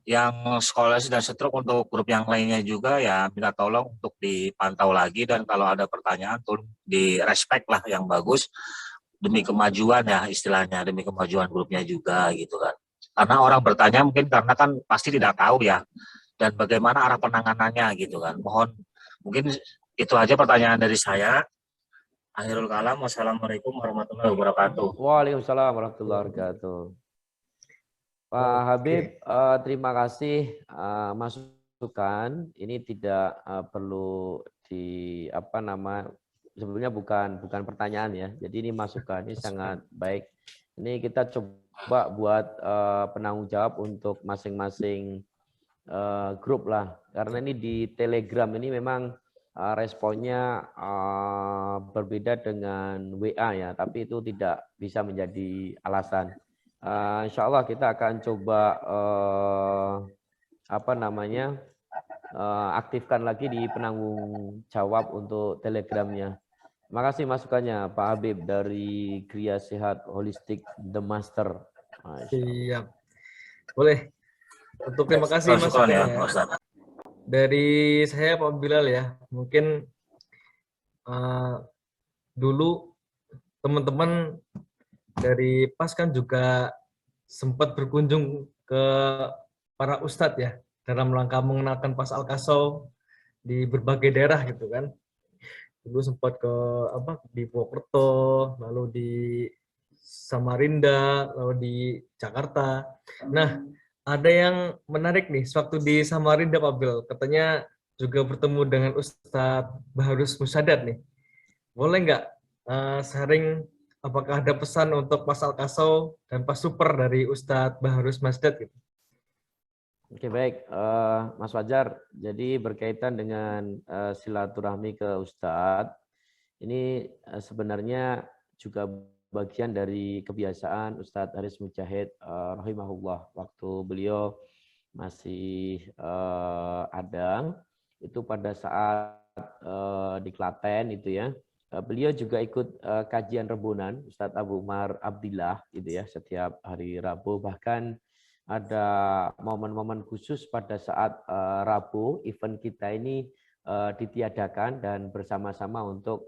yang skoliosis dan stroke untuk grup yang lainnya juga ya minta tolong untuk dipantau lagi dan kalau ada pertanyaan tolong di respect lah yang bagus demi kemajuan ya istilahnya demi kemajuan grupnya juga gitu kan. Karena orang bertanya mungkin karena kan pasti tidak tahu ya dan bagaimana arah penanganannya gitu kan. Mohon mungkin itu aja pertanyaan dari saya. Akhirul kalam. Wassalamualaikum warahmatullahi wabarakatuh. Waalaikumsalam warahmatullahi wabarakatuh. Pak Habib, terima kasih masukan. Ini tidak perlu sebetulnya bukan pertanyaan ya. Jadi ini masukan, ini sangat baik. Ini kita coba buat penanggung jawab untuk masing-masing grup lah. Karena ini di Telegram ini memang responnya berbeda dengan WA ya, tapi itu tidak bisa menjadi alasan. Insya Allah kita akan coba aktifkan lagi di penanggung jawab untuk Telegramnya. Terima kasih masukannya Pak Habib dari Kriya Sehat Holistik The Master. Siap. Boleh. Untuk terima kasih masukannya. Dari saya Pak Bilal ya, mungkin dulu teman-teman dari PAS kan juga sempat berkunjung ke para ustadz ya dalam rangka mengenalkan PAS Al-Kasau di berbagai daerah gitu kan. Dulu sempat ke di Purwokerto, lalu di Samarinda, lalu di Jakarta. Nah, ada yang menarik nih, sewaktu di Samarinda Pak Bil, katanya juga bertemu dengan Ustadz Baharus Musadat nih. Boleh nggak sharing apakah ada pesan untuk Pas Al-Kasau dan Pas Super dari Ustadz Baharus Musadat gitu? Oke, baik, Mas Fajar. Jadi berkaitan dengan silaturahmi ke Ustadz, ini sebenarnya juga bagian dari kebiasaan Ustadz Haris Mujahid rahimahullah waktu beliau masih ada itu pada saat di Klaten itu ya. Beliau juga ikut kajian Rembunan Ustadz Abu Umar Abdillah gitu ya setiap hari Rabu, bahkan ada momen-momen khusus pada saat Rabu event kita ini ditiadakan dan bersama-sama untuk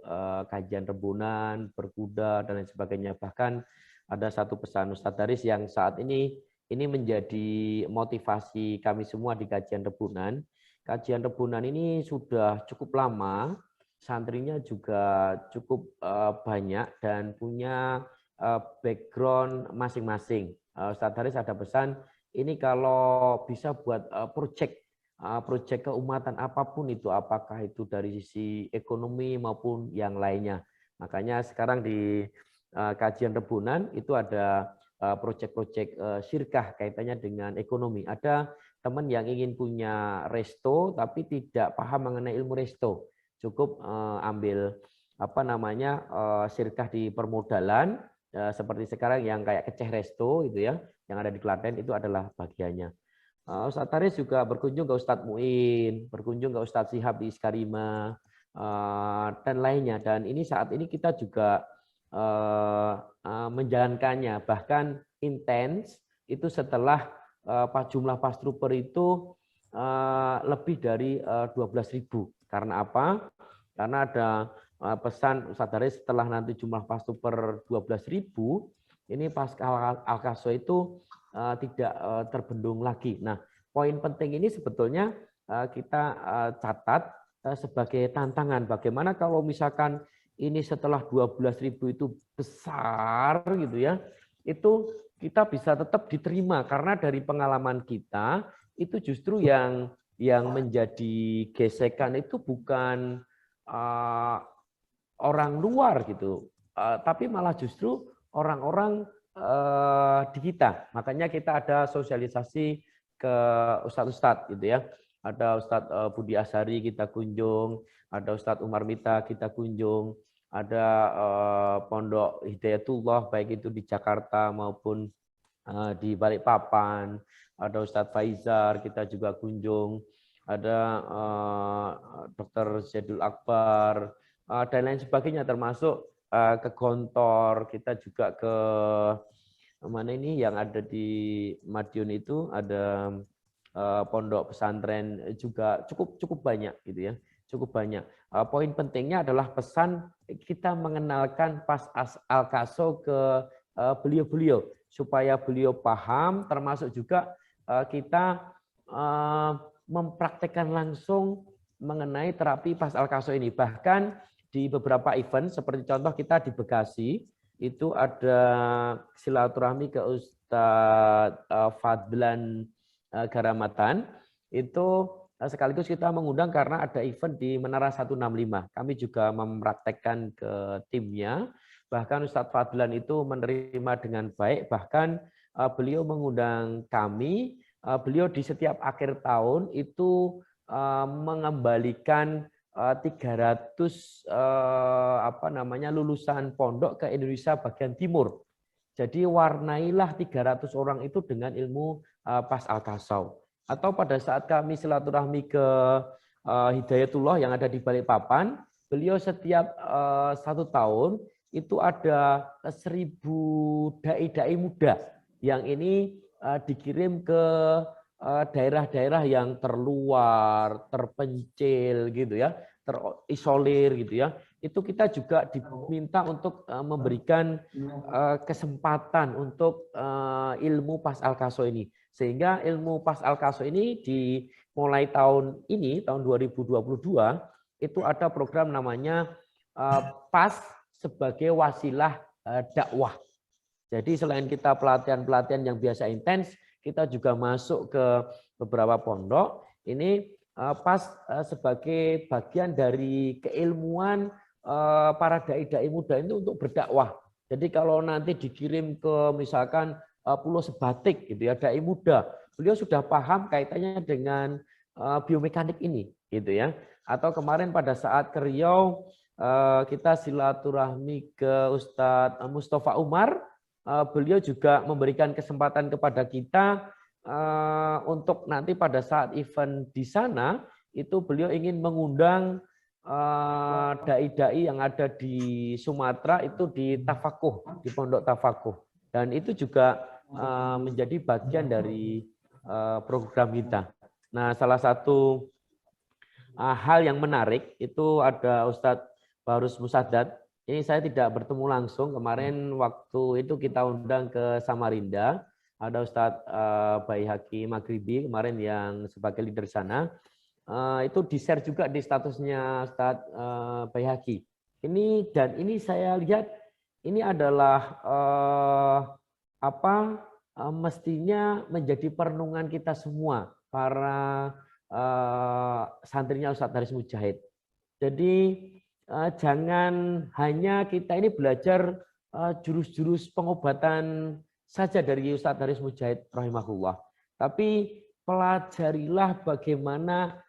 kajian Rembunan, berkuda dan lain sebagainya. Bahkan ada satu pesan Ustadz Haris yang saat ini menjadi motivasi kami semua di kajian Rembunan. Kajian Rembunan ini sudah cukup lama, santrinya juga cukup banyak dan punya background masing-masing. Ustadz Haris ada pesan, ini kalau bisa buat proyek keumatan apapun itu, apakah itu dari sisi ekonomi maupun yang lainnya. Makanya sekarang di kajian Rembunan itu ada proyek-proyek syirkah kaitannya dengan ekonomi. Ada teman yang ingin punya resto tapi tidak paham mengenai ilmu resto. Cukup ambil apa namanya sirkah di permodalan seperti sekarang yang kayak Keceh Resto itu ya, yang ada di Klaten itu adalah bagiannya. Ustadz Haris juga berkunjung ke Ustadz Muin, berkunjung ke Ustadz Sihab di Iskarima, dan lainnya. Dan ini saat ini kita juga menjalankannya, bahkan intens itu setelah jumlah pas trooper itu lebih dari 12.000. Karena apa? Karena ada pesan Ustadz Haris setelah nanti jumlah pas trooper 12.000, ini pas Al-Qaso itu tidak terbendung lagi. Nah, poin penting ini sebetulnya kita catat sebagai tantangan. Bagaimana kalau misalkan ini setelah 12.000 itu besar gitu ya, itu kita bisa tetap diterima karena dari pengalaman kita itu justru yang menjadi gesekan itu bukan orang luar gitu, tapi malah justru orang-orang di kita. Makanya kita ada sosialisasi ke ustadz-ustadz gitu ya. Ada Ustadz Budi Asari kita kunjung, ada Ustadz Umar Mita kita kunjung, ada Pondok Hidayatullah baik itu di Jakarta maupun di Balikpapan, ada Ustadz Faizar kita juga kunjung, ada Dr. Zaidul Akbar, dan lain sebagainya, termasuk ke Gontor, kita juga ke mana ini yang ada di Madiun itu ada pondok pesantren juga cukup banyak gitu ya, cukup banyak. Poin pentingnya adalah pesan kita mengenalkan pas Al-Qaso ke beliau-beliau supaya beliau paham, termasuk juga kita mempraktekkan langsung mengenai terapi pas Al-Qaso ini. Bahkan di beberapa event, seperti contoh kita di Bekasi, itu ada silaturahmi ke Ustadz Fadlan Garamatan, itu sekaligus kita mengundang karena ada event di Menara 165. Kami juga mempraktekkan ke timnya, bahkan Ustadz Fadlan itu menerima dengan baik, bahkan beliau mengundang kami, beliau di setiap akhir tahun itu mengembalikan 300 lulusan pondok ke Indonesia bagian timur. Jadi warnailah 300 orang itu dengan ilmu pas Al-Qaso. Atau pada saat kami silaturahmi ke Hidayatullah yang ada di Balikpapan, beliau setiap 1 tahun itu ada 1.000 dai-dai muda yang ini dikirim ke daerah-daerah yang terluar, terpencil gitu ya, terisolir gitu ya. Itu kita juga diminta untuk memberikan kesempatan untuk ilmu pas Al-Qaso ini. Sehingga ilmu pas Al-Qaso ini di mulai tahun ini, tahun 2022, itu ada program namanya pas sebagai wasilah dakwah. Jadi selain kita pelatihan-pelatihan yang biasa intens, kita juga masuk ke beberapa pondok. Ini pas sebagai bagian dari keilmuan para dai-dai muda itu untuk berdakwah. Jadi kalau nanti dikirim ke misalkan Pulau Sebatik gitu ya, dai muda, beliau sudah paham kaitannya dengan biomekanik ini gitu ya. Atau kemarin pada saat ke Riau kita silaturahmi ke Ustadz Mustafa Umar, beliau juga memberikan kesempatan kepada kita untuk nanti pada saat event di sana itu beliau ingin mengundang dai-dai yang ada di Sumatera itu di Tafakuh, di Pondok Tafakuh, dan itu juga menjadi bagian dari program kita. Nah, salah satu hal yang menarik itu ada Ustadz Barus Musadat. Ini saya tidak bertemu langsung, kemarin waktu itu kita undang ke Samarinda, ada Ustadz Baihaqi Maghribi kemarin yang sebagai leader sana, itu di-share juga di statusnya Ustadz Baihaqi. Ini saya lihat ini adalah mestinya menjadi perenungan kita semua, para santrinya Ustadz Haris Mujahid. Jadi jangan hanya kita ini belajar jurus-jurus pengobatan saja dari Ustadz Haris Mujahid rahimahullah, tapi pelajarilah bagaimana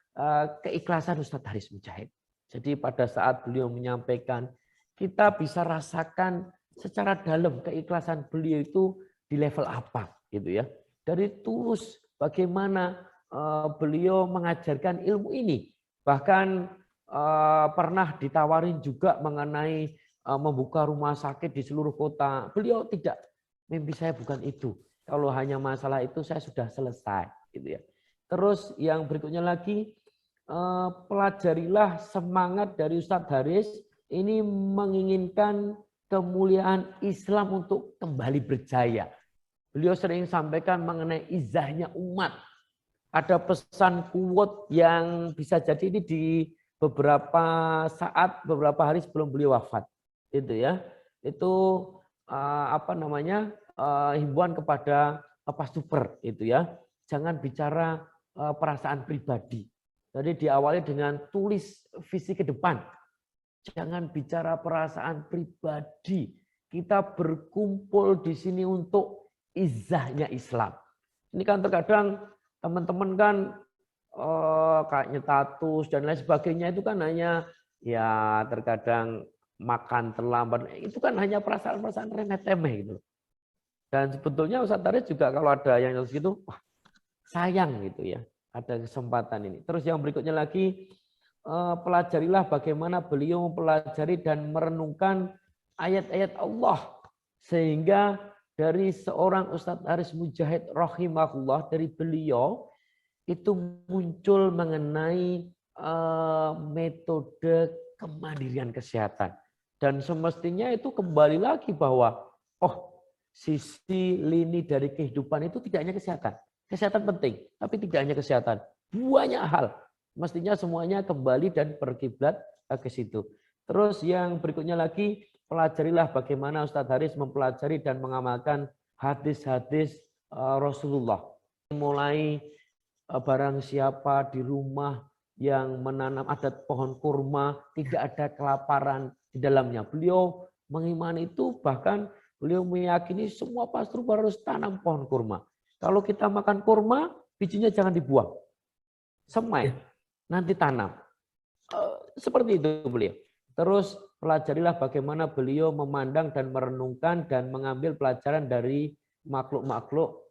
keikhlasan Ustadz Haris Mujahid. Jadi pada saat beliau menyampaikan kita bisa rasakan secara dalam keikhlasan beliau itu di level apa gitu ya. Dari tulus bagaimana beliau mengajarkan ilmu ini. Bahkan pernah ditawarin juga mengenai membuka rumah sakit di seluruh kota. Beliau tidak, mimpi saya bukan itu. Kalau hanya masalah itu saya sudah selesai gitu ya. Terus yang berikutnya lagi, pelajarilah semangat dari Ustadz Haris ini menginginkan kemuliaan Islam untuk kembali berjaya. Beliau sering sampaikan mengenai izahnya umat. Ada pesan quote yang bisa jadi ini di beberapa saat, beberapa hari sebelum beliau wafat. Itu ya. Itu himbauan kepada super itu ya. Jangan bicara perasaan pribadi. Jadi diawali dengan tulis visi ke depan. Jangan bicara perasaan pribadi. Kita berkumpul di sini untuk izahnya Islam. Ini kan terkadang teman-teman kan kayaknya status dan lain sebagainya itu kan hanya ya terkadang makan terlambat. Itu kan hanya perasaan-perasaan remeh-temeh gitu. Dan sebetulnya Ustadz Haris juga kalau ada yang gitu, wah, sayang gitu ya. Ada kesempatan ini. Terus yang berikutnya lagi, pelajarilah bagaimana beliau mempelajari dan merenungkan ayat-ayat Allah. Sehingga dari seorang Ustadz Haris Mujahid rahimahullah, dari beliau, itu muncul mengenai metode kemandirian kesehatan. Dan semestinya itu kembali lagi bahwa, sisi lini dari kehidupan itu tidak hanya kesehatan. Kesehatan penting, tapi tidak hanya kesehatan. Banyak hal. Mestinya semuanya kembali dan berkiblat ke situ. Terus yang berikutnya lagi, pelajarilah bagaimana Ustadz Haris mempelajari dan mengamalkan hadis-hadis Rasulullah. Mulai barang siapa di rumah yang menanam adat pohon kurma, tidak ada kelaparan di dalamnya. Beliau mengimani itu, bahkan beliau meyakini semua pastor harus tanam pohon kurma. Kalau kita makan kurma, bijinya jangan dibuang. Semai, nanti tanam. Seperti itu beliau. Terus pelajarilah bagaimana beliau memandang dan merenungkan dan mengambil pelajaran dari makhluk-makhluk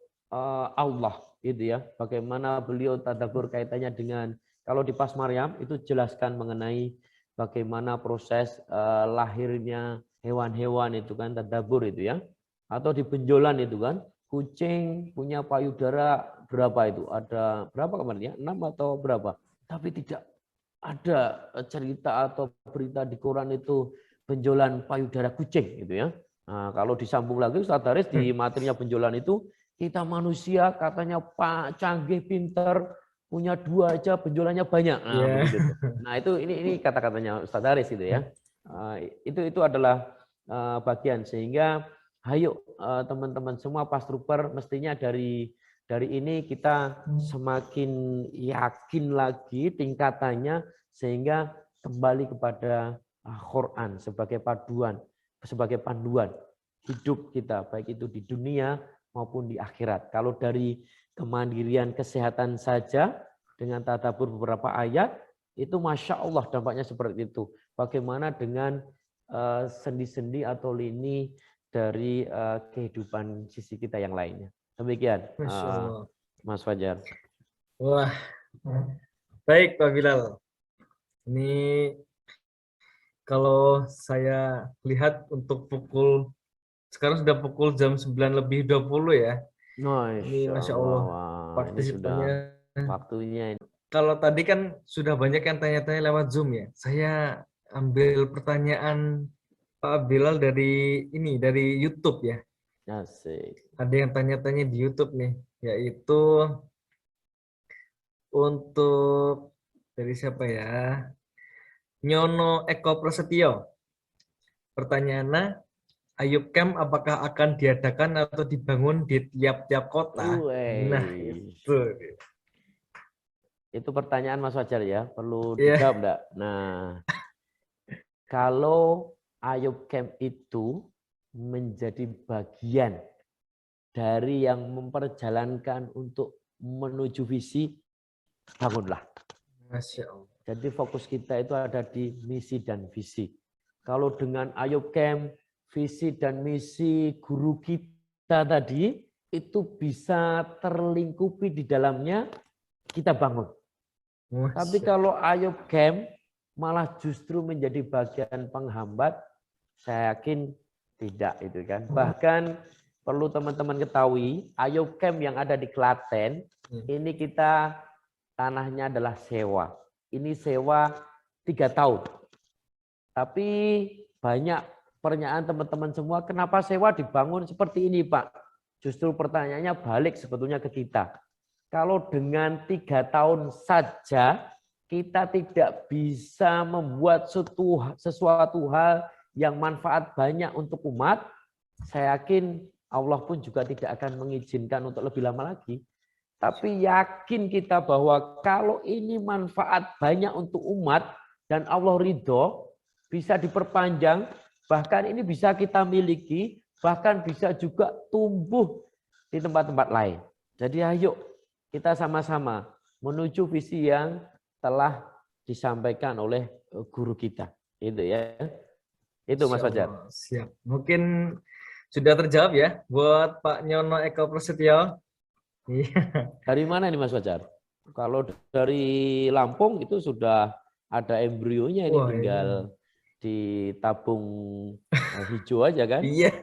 Allah. Gitu ya. Bagaimana beliau tadabbur kaitannya dengan, kalau di Pas Maryam itu jelaskan mengenai bagaimana proses lahirnya hewan-hewan itu kan, tadabbur itu ya. Atau di Benjolan itu kan, kucing punya payudara berapa itu? Ada berapa kemarin ya? 6 atau berapa? Tapi tidak ada cerita atau berita di Quran itu benjolan payudara kucing gitu ya. Nah, kalau disambung lagi Ustadz Haris di materinya benjolan itu, kita manusia katanya Pak canggih, pinter, punya 2 aja benjolannya banyak. Nah, begitu. Nah, itu ini kata-katanya Ustadz Haris itu ya. Itu adalah bagian, sehingga ayo teman-teman semua pas trooper, mestinya dari ini kita semakin yakin lagi tingkatannya, sehingga kembali kepada Quran sebagai panduan hidup kita, baik itu di dunia maupun di akhirat. Kalau dari kemandirian kesehatan saja dengan tadabbur beberapa ayat, itu Masya Allah dampaknya seperti itu. Bagaimana dengan sendi-sendi atau lini dari kehidupan sisi kita yang lainnya. Demikian, Mas Fajar. Wah, baik Pak Bilal. Ini kalau saya lihat untuk sekarang sudah pukul jam 9:20 ya. Ini Masya Allah, partisipannya. Waktunya. Kalau tadi kan sudah banyak yang tanya-tanya lewat Zoom ya. Saya ambil pertanyaan Pak Bilal dari YouTube ya. Asik. Ada yang tanya-tanya di YouTube nih, yaitu untuk dari siapa ya? Nyono Eko Prasetyo. Pertanyaannya, Ayub Camp apakah akan diadakan atau dibangun di tiap-tiap kota? Nah, itu. Itu pertanyaan Mas Fajar ya, perlu dijawab enggak? Nah, kalau Ayub Camp itu menjadi bagian dari yang memperjalankan untuk menuju visi, bangunlah. Masya Allah. Jadi fokus kita itu ada di misi dan visi. Kalau dengan Ayub Camp, visi dan misi guru kita tadi, itu bisa terlingkupi di dalamnya, kita bangun. Tapi kalau Ayub Camp malah justru menjadi bagian penghambat, saya yakin tidak itu kan. Bahkan perlu teman-teman ketahui, Ayub Camp yang ada di Klaten, ini kita tanahnya adalah sewa. Ini sewa 3 tahun. Tapi banyak pertanyaan teman-teman semua, kenapa sewa dibangun seperti ini Pak? Justru pertanyaannya balik sebetulnya ke kita. Kalau dengan 3 tahun saja kita tidak bisa membuat sesuatu hal yang manfaat banyak untuk umat, saya yakin Allah pun juga tidak akan mengizinkan untuk lebih lama lagi. Tapi yakin kita bahwa kalau ini manfaat banyak untuk umat dan Allah ridho, bisa diperpanjang, bahkan ini bisa kita miliki, bahkan bisa juga tumbuh di tempat-tempat lain. Jadi ayo kita sama-sama menuju visi yang telah disampaikan oleh guru kita. Itu ya. Itu Mas Fajar. Siap. Mungkin sudah terjawab ya buat Pak Nyono Eko Prasetyo. Dari mana ini Mas Fajar? Kalau dari Lampung itu sudah ada embrionya, ini tinggal ditabung hijau aja kan? Iya.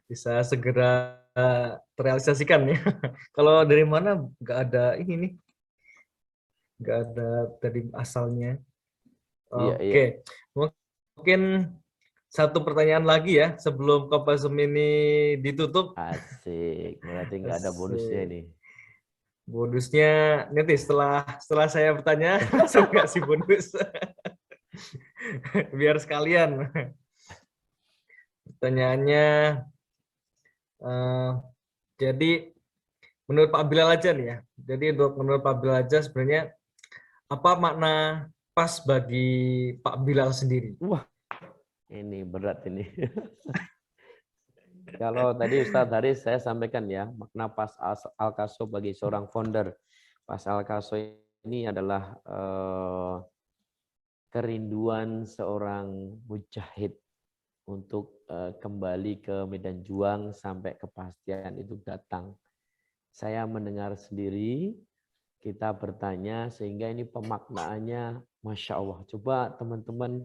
Bisa segera terrealisasikan ya. Kalau dari mana nggak ada ini nih. Nggak ada dari asalnya. Oke. Iya. Mungkin satu pertanyaan lagi ya sebelum Kopasum ini ditutup. Asik, berarti nggak ada bonusnya ini. Bonusnya nanti setelah saya bertanya langsung kasih bonus. Biar sekalian. Pertanyaannya, jadi menurut Pak Bilal aja nih ya. Jadi menurut Pak Bilal aja sebenarnya apa makna pas bagi Pak Bilal sendiri? Wah, ini berat ini. Kalau tadi Ustadz Haris saya sampaikan ya, makna Pas Al-Kaso bagi seorang founder. Pas Al-Kaso ini adalah kerinduan seorang mujahid untuk kembali ke medan juang sampai kepastian itu datang. Saya mendengar sendiri, kita bertanya sehingga ini pemaknaannya Masya Allah. Coba teman-teman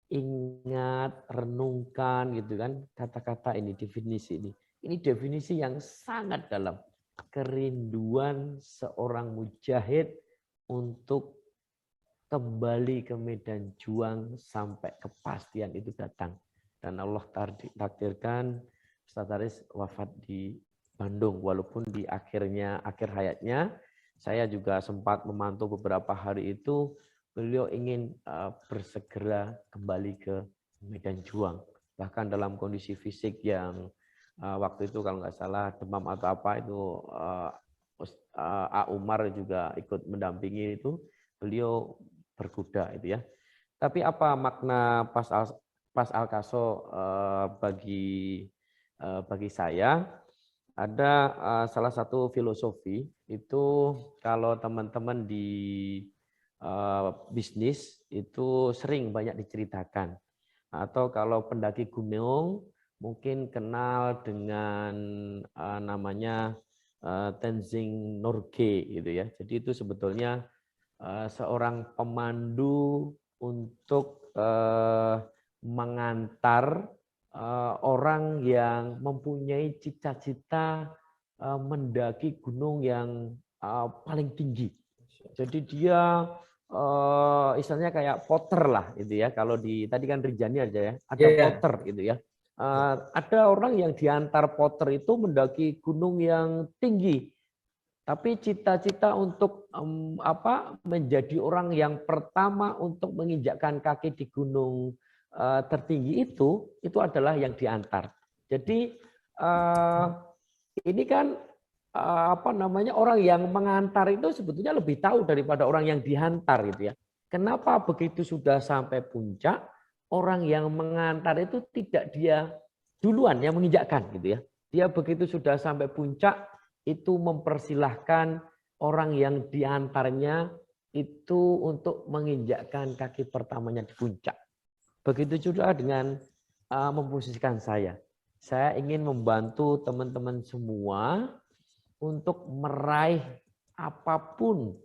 ingat, renungkan gitu kan kata-kata ini, definisi ini. Ini definisi yang sangat dalam. Kerinduan seorang mujahid untuk kembali ke medan juang sampai kepastian itu datang. Dan Allah takdirkan Ustadz Haris wafat di Bandung, walaupun di akhir hayatnya saya juga sempat memantau beberapa hari itu. Beliau ingin bersegera kembali ke medan juang. Bahkan dalam kondisi fisik yang waktu itu kalau nggak salah demam atau apa itu A. Umar juga ikut mendampingi itu. Beliau berkuda itu ya. Tapi apa makna Pas Al-Kaso bagi saya? Ada salah satu filosofi itu kalau teman-teman di bisnis itu sering banyak diceritakan, atau kalau pendaki gunung mungkin kenal dengan namanya Tenzing Norgay gitu ya. Jadi itu sebetulnya seorang pemandu untuk mengantar orang yang mempunyai cita-cita mendaki gunung yang paling tinggi. Jadi dia istilahnya kayak porter lah itu ya. Kalau tadi kan Rinjani aja ya, ada porter gitu ya. Ada orang yang diantar porter itu mendaki gunung yang tinggi. Tapi cita-cita untuk menjadi orang yang pertama untuk menginjakkan kaki di gunung tertinggi itu adalah yang diantar. Jadi ini kan orang yang mengantar itu sebetulnya lebih tahu daripada orang yang diantar gitu ya. Kenapa begitu sudah sampai puncak, orang yang mengantar itu tidak dia duluan yang menginjakkan gitu ya. Dia begitu sudah sampai puncak itu mempersilahkan orang yang diantarnya itu untuk menginjakkan kaki pertamanya di puncak. Begitu juga dengan memposisikan saya. Saya ingin membantu teman-teman semua untuk meraih apapun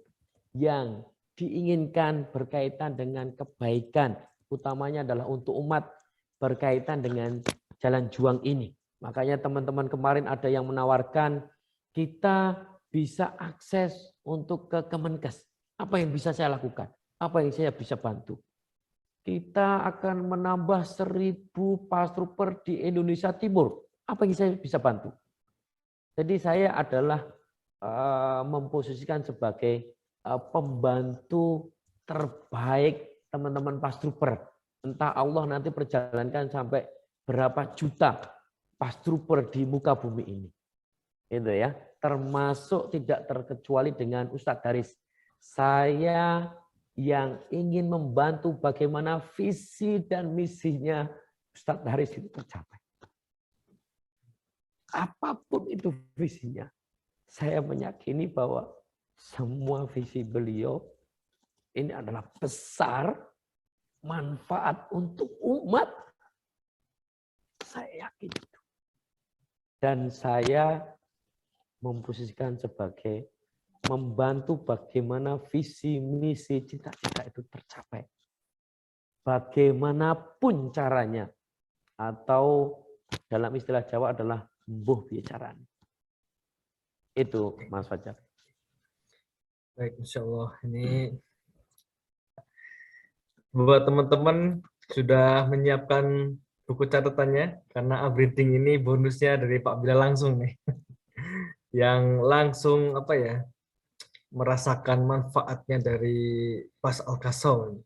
yang diinginkan berkaitan dengan kebaikan, utamanya adalah untuk umat berkaitan dengan jalan juang ini. Makanya teman-teman kemarin ada yang menawarkan kita bisa akses untuk ke Kemenkes. Apa yang bisa saya lakukan? Apa yang saya bisa bantu? Kita akan menambah 1.000 paratrooper di Indonesia Timur. Apa yang saya bisa bantu? Jadi saya adalah memposisikan sebagai pembantu terbaik teman-teman paratrooper. Entah Allah nanti perjalankan sampai berapa juta paratrooper di muka bumi ini. Itu ya. Termasuk tidak terkecuali dengan Ustadz Haris. Saya yang ingin membantu bagaimana visi dan misinya Ustadz Haris itu tercapai. Apapun itu visinya, saya meyakini bahwa semua visi beliau ini adalah besar, manfaat untuk umat. Saya yakin itu. Dan saya memposisikan sebagai membantu bagaimana visi, misi, cita-cita itu tercapai. Bagaimanapun caranya. Atau dalam istilah Jawa adalah mbuh bicaraan. Itu Mas Fajar. Baik, Insya Allah. Ini buat teman-teman sudah menyiapkan buku catatannya, karena upgrading ini bonusnya dari Pak Bilal langsung nih. Yang langsung merasakan manfaatnya dari pas Al-Qasam.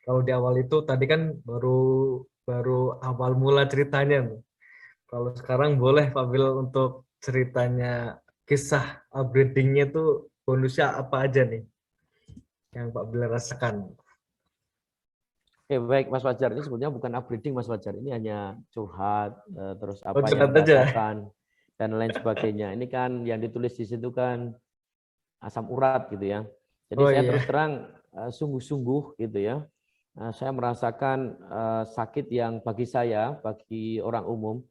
Kalau di awal itu tadi kan baru awal mula ceritanya. Kalau sekarang boleh Pak Bilal untuk ceritanya, kisah upgradingnya tuh bonusnya apa aja nih yang Pak Bilal rasakan? Oke, baik Mas Fajar, ini sebenarnya bukan upgrading Mas Fajar, ini hanya curhat, terus apa curhat yang aja. dirasakan dan lain sebagainya. Ini kan yang ditulis di situ kan asam urat gitu ya. Jadi saya terus terang sungguh-sungguh gitu ya. Saya merasakan sakit yang bagi saya, bagi orang umum,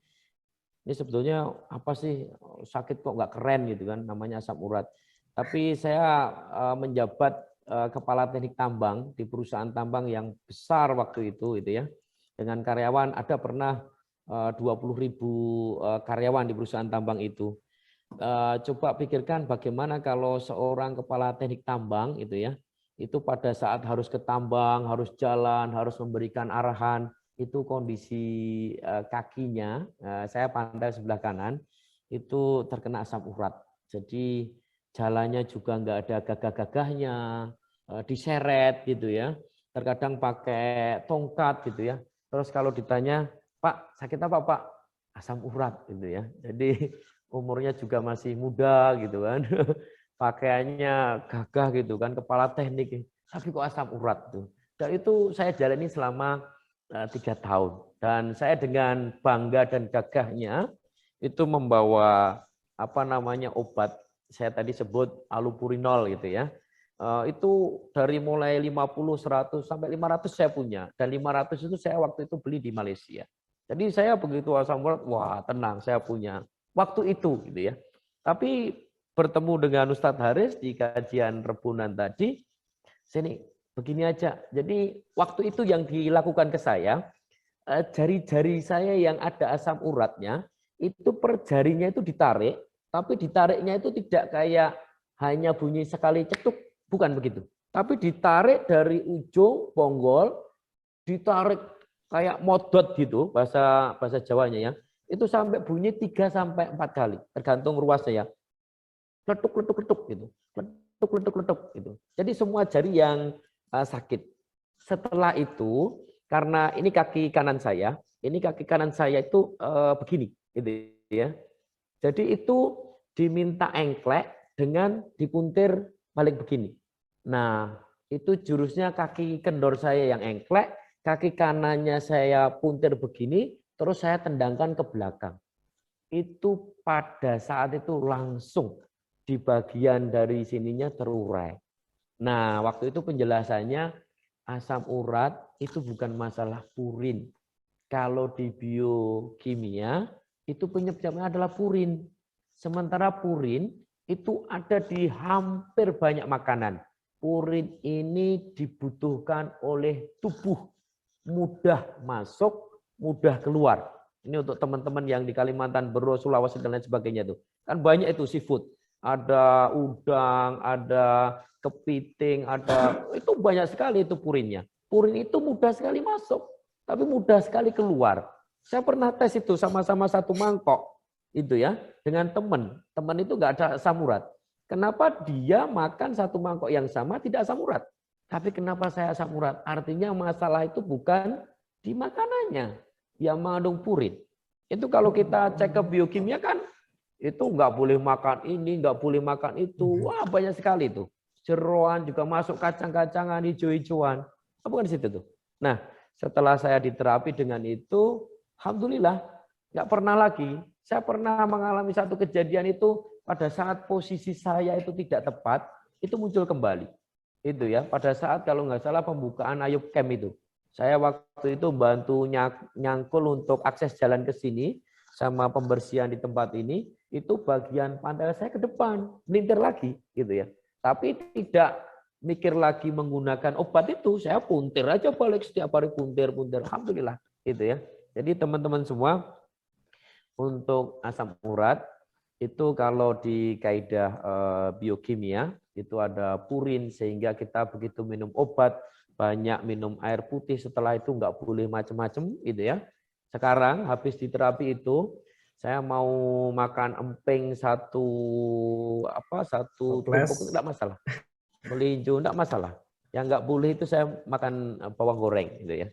ini sebetulnya apa sih, sakit kok nggak keren gitu kan, namanya asam urat. Tapi saya menjabat kepala teknik tambang di perusahaan tambang yang besar waktu itu gitu ya. Dengan karyawan ada pernah 20.000 karyawan di perusahaan tambang itu. Coba pikirkan bagaimana kalau seorang kepala teknik tambang itu ya, itu pada saat harus ke tambang, harus jalan, harus memberikan arahan, itu kondisi kakinya, saya pandai sebelah kanan, itu terkena asam urat. Jadi jalannya juga nggak ada gagah-gagahnya, diseret gitu ya. Terkadang pakai tongkat gitu ya. Terus kalau ditanya, Pak sakit apa Pak? Asam urat gitu ya. Jadi umurnya juga masih muda gitu kan. Pakaiannya gagah gitu kan, kepala teknik. Tapi kok asam urat tuh. Dan itu saya jalani selama 3 tahun. Dan saya dengan bangga dan gagahnya itu membawa obat, saya tadi sebut allopurinol gitu ya. Itu dari mulai 50, 100 sampai 500 saya punya. Dan 500 itu saya waktu itu beli di Malaysia. Jadi saya begitu asam urat, wah tenang saya punya. Waktu itu gitu ya. Tapi bertemu dengan Ustadz Haris di kajian rebunan tadi, sini begini aja. Jadi waktu itu yang dilakukan ke saya, jari-jari saya yang ada asam uratnya, itu per jarinya itu ditarik, tapi ditariknya itu tidak kayak hanya bunyi sekali cetuk, bukan begitu. Tapi ditarik dari ujung bonggol, ditarik kayak modot gitu, bahasa Jawanya ya. Itu sampai bunyi 3 sampai 4 kali, tergantung ruasnya ya. Letuk-letuk-letuk gitu. Letuk-letuk-letuk gitu. Jadi semua jari yang sakit. Setelah itu, karena ini kaki kanan saya itu begini gitu ya. Jadi itu diminta engklek dengan dipuntir balik begini. Nah, itu jurusnya kaki kendor saya yang engklek, kaki kanannya saya puntir begini, terus saya tendangkan ke belakang. Itu pada saat itu langsung di bagian dari sininya terurai. Nah, waktu itu penjelasannya asam urat itu bukan masalah purin. Kalau di biokimia itu penyebabnya adalah purin. Sementara purin itu ada di hampir banyak makanan. Purin ini dibutuhkan oleh tubuh, mudah masuk, mudah keluar. Ini untuk teman-teman yang di Kalimantan, Bero, Sulawesi dan lain sebagainya itu. Kan banyak itu seafood. Ada udang, ada kepiting, itu banyak sekali itu purinnya. Purin itu mudah sekali masuk, tapi mudah sekali keluar. Saya pernah tes itu sama-sama satu mangkok itu ya dengan teman. Teman itu nggak ada asam urat. Kenapa dia makan satu mangkok yang sama tidak asam urat? Tapi kenapa saya asam urat? Artinya masalah itu bukan di makanannya yang mengandung purin. Itu kalau kita cek ke biokimia kan itu nggak boleh makan ini, nggak boleh makan itu. Wah, banyak sekali itu. Jeroan juga masuk, kacang-kacangan, hijau-hijauan. Apa kan di situ tuh? Nah, setelah saya diterapi dengan itu, alhamdulillah nggak pernah lagi. Saya pernah mengalami satu kejadian itu pada saat posisi saya itu tidak tepat, itu muncul kembali. Itu ya, pada saat kalau nggak salah pembukaan Ayub Camp itu. Saya waktu itu bantu nyangkul untuk akses jalan ke sini sama pembersihan di tempat ini, itu bagian pantai saya ke depan, melintir lagi gitu ya. Tapi tidak mikir lagi menggunakan obat itu, saya puntir aja balik setiap hari puntir. Alhamdulillah gitu ya. Jadi teman-teman semua, untuk asam urat itu kalau di kaidah biokimia itu ada purin, sehingga kita begitu minum obat banyak minum air putih, setelah itu nggak boleh macam-macam gitu ya. Sekarang habis di terapi itu saya mau makan emping satu tumpuk enggak masalah. Melinjo enggak masalah. Yang enggak boleh itu saya makan bawang goreng gitu ya.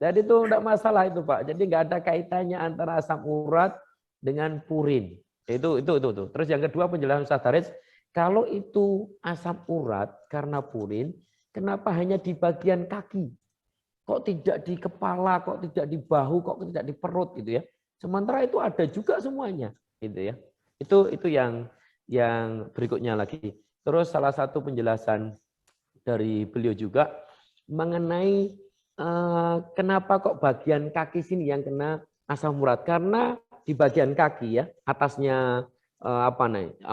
Jadi itu enggak masalah itu, Pak. Jadi enggak ada kaitannya antara asam urat dengan purin. Itu. Terus yang kedua penjelasan Ustaz Haris, kalau itu asam urat karena purin, kenapa hanya di bagian kaki? Kok tidak di kepala, kok tidak di bahu, kok tidak di perut gitu ya. Sementara itu ada juga semuanya gitu ya. Itu yang berikutnya lagi. Terus salah satu penjelasan dari beliau juga mengenai kenapa kok bagian kaki sini yang kena asam urat. Karena di bagian kaki ya, atasnya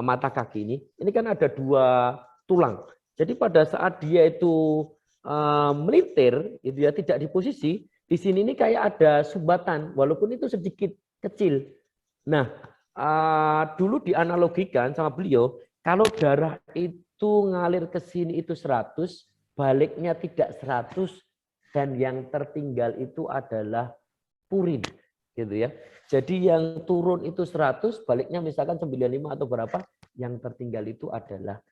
mata kaki ini kan ada 2 tulang. Jadi pada saat dia itu melintir, itu ya tidak di posisi, di sini ini kayak ada sumbatan, walaupun itu sedikit kecil. Nah, dulu dianalogikan sama beliau, kalau darah itu ngalir ke sini itu 100, baliknya tidak 100, dan yang tertinggal itu adalah purin, gitu ya. Jadi yang turun itu 100, baliknya misalkan 95 atau berapa, yang tertinggal itu adalah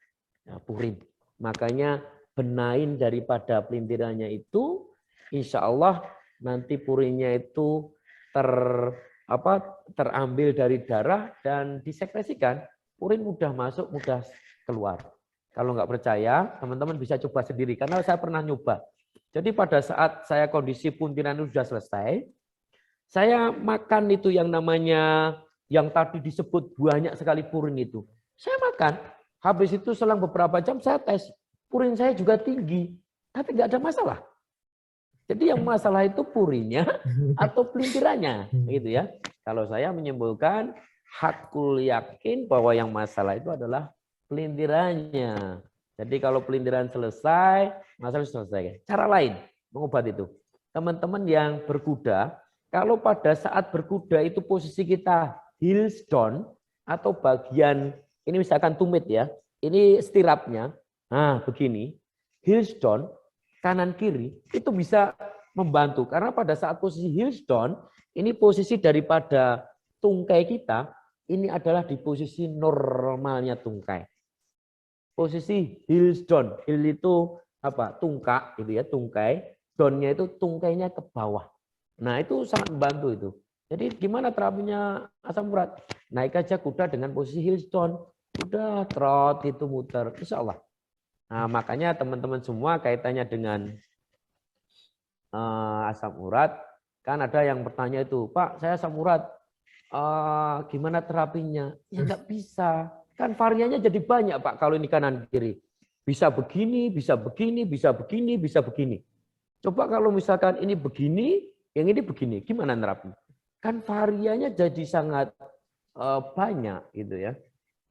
purin. Makanya benain daripada pelintirannya itu, insya Allah nanti purinnya itu terambil dari darah dan disekresikan. Purin mudah masuk, mudah keluar. Kalau nggak percaya, teman-teman bisa coba sendiri. Karena saya pernah nyoba. Jadi pada saat saya kondisi puntiran itu sudah selesai, saya makan itu yang namanya, yang tadi disebut banyak sekali purin itu. Saya makan. Habis itu selang beberapa jam saya tes. Purin saya juga tinggi, tapi nggak ada masalah. Jadi yang masalah itu purinnya atau pelintirannya, gitu ya. Kalau saya menyimpulkan, hakul yakin bahwa yang masalah itu adalah pelintirannya. Jadi kalau pelintiran selesai, masalah selesai. Cara lain mengobat itu, teman-teman yang berkuda, kalau pada saat berkuda itu posisi kita heels down atau bagian ini misalkan tumit ya, ini stirapnya. Nah, begini, heels down, kanan kiri, itu bisa membantu. Karena pada saat posisi heels down, ini posisi daripada tungkai kita, ini adalah di posisi normalnya tungkai. Posisi heels down, heel itu tungkak, gitu ya, tungkai. Down-nya itu tungkainya ke bawah. Nah, itu sangat membantu itu. Jadi gimana terapinya asam urat? Naik aja kuda dengan posisi heels down. Udah trot itu muter, insya Allah. Nah, makanya teman-teman semua kaitannya dengan asam urat, kan ada yang bertanya itu, Pak, saya asam urat, gimana terapinya? Ya nggak bisa, kan variannya jadi banyak Pak kalau ini kanan kiri. bisa begini, bisa begini, bisa begini, bisa begini. Coba kalau misalkan ini begini, yang ini begini, gimana nerapin? Kan variannya jadi sangat banyak gitu ya.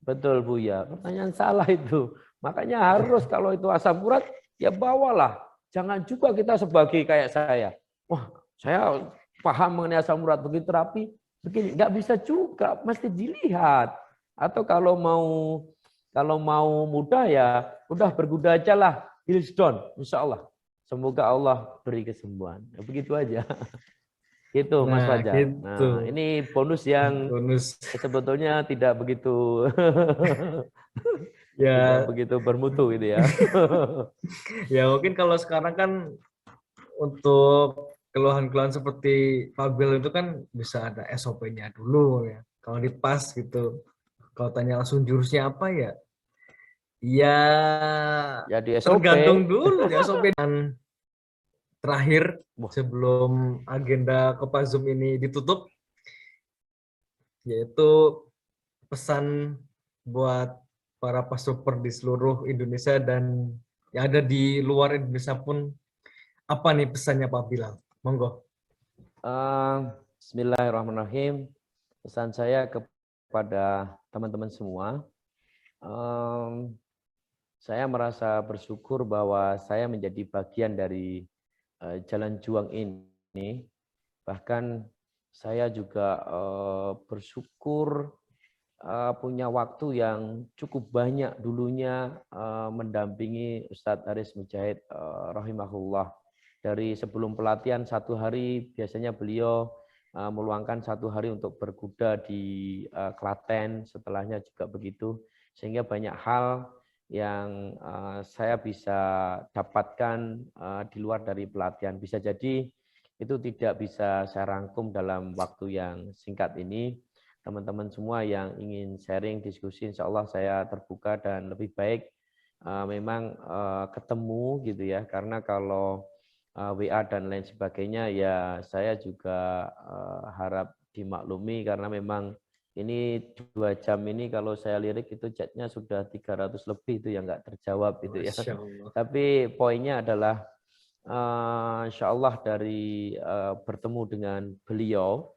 Betul Bu ya, pertanyaan salah itu. Makanya harus kalau itu asam urat, ya bawalah. Jangan juga kita sebagai kayak saya. Wah, saya paham mengenai asam urat, begitu terapi, begini. Nggak bisa juga, mesti dilihat. Atau kalau mau mudah ya, udah berkuda aja lah. Hillsdown, insya Allah. Semoga Allah beri kesembuhan. Ya, begitu aja. Itu Mas Nah, Fajar. gitu. Nah, ini bonus yang Bonus. sebetulnya tidak begitu tidak Ya, begitu bermutu gitu ya. ya mungkin kalau sekarang kan untuk keluhan-keluhan seperti Fabel itu kan bisa ada SOP-nya dulu ya. Kalau di PAS gitu. Kalau tanya langsung jurusnya apa ya? Ya Ya di SOP. tergantung dulu di SOP. Dan terakhir Wah, sebelum agenda Kopasum ini ditutup, yaitu pesan buat para pasupers di seluruh Indonesia dan yang ada di luar Indonesia pun, apa nih pesannya Pak Bilal? Monggo. Bismillahirrahmanirrahim. Pesan saya kepada teman-teman semua, saya merasa bersyukur bahwa saya menjadi bagian dari Jalan Juang ini. Bahkan saya juga bersyukur punya waktu yang cukup banyak dulunya mendampingi Ustadz Haris Mujahid rahimahullah. Dari sebelum pelatihan 1 hari biasanya beliau meluangkan 1 hari untuk berkuda di Klaten, setelahnya juga begitu. Sehingga banyak hal yang saya bisa dapatkan di luar dari pelatihan. Bisa jadi itu tidak bisa saya rangkum dalam waktu yang singkat ini. Teman-teman semua yang ingin sharing, diskusi, insya Allah saya terbuka dan lebih baik memang ketemu gitu ya. Karena kalau WA dan lain sebagainya ya saya juga harap dimaklumi karena memang ini 2 jam ini kalau saya lirik itu chatnya sudah 300 lebih itu yang nggak terjawab itu ya. Masya Allah. Tapi poinnya adalah insya Allah dari bertemu dengan beliau,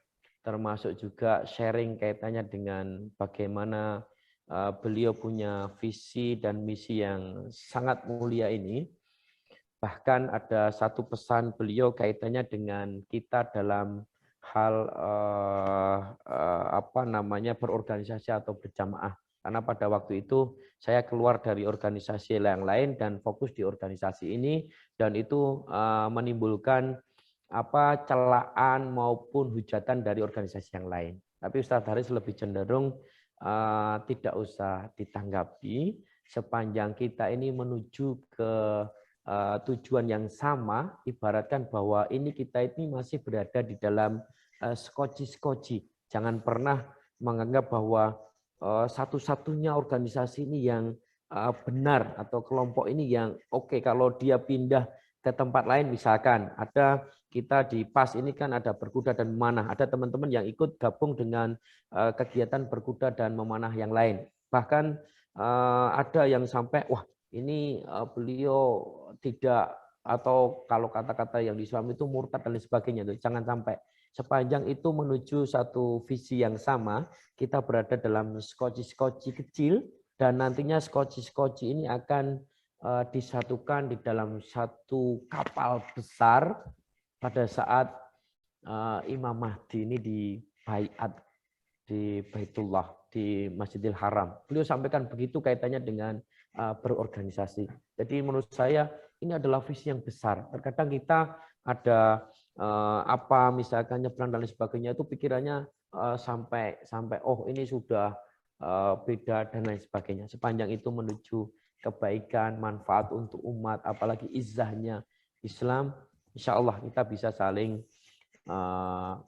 termasuk juga sharing kaitannya dengan bagaimana beliau punya visi dan misi yang sangat mulia ini. Bahkan ada satu pesan beliau kaitannya dengan kita dalam hal berorganisasi atau berjamaah. Karena pada waktu itu saya keluar dari organisasi yang lain dan fokus di organisasi ini, dan itu menimbulkan celaan maupun hujatan dari organisasi yang lain. Tapi Ustadz Haris lebih cenderung tidak usah ditanggapi sepanjang kita ini menuju ke tujuan yang sama, ibaratkan bahwa ini kita ini masih berada di dalam skoci-skoci. Jangan pernah menganggap bahwa satu-satunya organisasi ini yang benar atau kelompok ini yang oke. Kalau dia pindah ke tempat lain, misalkan ada kita di PAS ini kan ada berkuda dan memanah. Ada teman-teman yang ikut gabung dengan kegiatan berkuda dan memanah yang lain. Bahkan ada yang sampai, wah ini beliau tidak, atau kalau kata-kata yang di Islam itu murtad dan lain sebagainya. Jangan sampai. Sepanjang itu menuju satu visi yang sama, kita berada dalam skoci-skoci kecil, dan nantinya skoci-skoci ini akan disatukan di dalam satu kapal besar pada saat Imam Mahdi ini di baiat di Baitullah, di Masjidil Haram. Beliau sampaikan begitu kaitannya dengan berorganisasi. Jadi menurut saya ini adalah visi yang besar. Terkadang kita ada misalkan nyebrang dan lain sebagainya itu pikirannya sampai oh ini sudah beda dan lain sebagainya. Sepanjang itu menuju kebaikan, manfaat untuk umat, apalagi izzahnya Islam, insya Allah kita bisa saling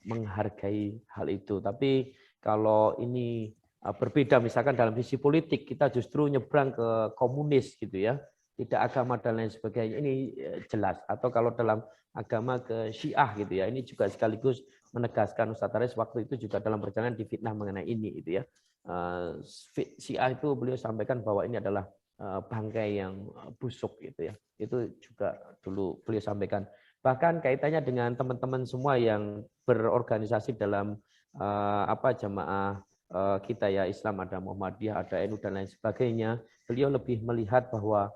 menghargai hal itu. Tapi kalau ini berbeda, misalkan dalam visi politik kita justru nyebrang ke komunis gitu ya, tidak agama dan lain sebagainya, ini jelas. Atau kalau dalam agama ke Syiah gitu ya, ini juga sekaligus menegaskan Ustadz Haris waktu itu juga dalam perjalanan difitnah mengenai ini gitu ya. Syiah itu beliau sampaikan bahwa ini adalah bangkai yang busuk gitu ya. Itu juga dulu beliau sampaikan. Bahkan kaitannya dengan teman-teman semua yang berorganisasi dalam jamaah kita ya, Islam, ada Muhammadiyah, ada NU dan lain sebagainya. Beliau lebih melihat bahwa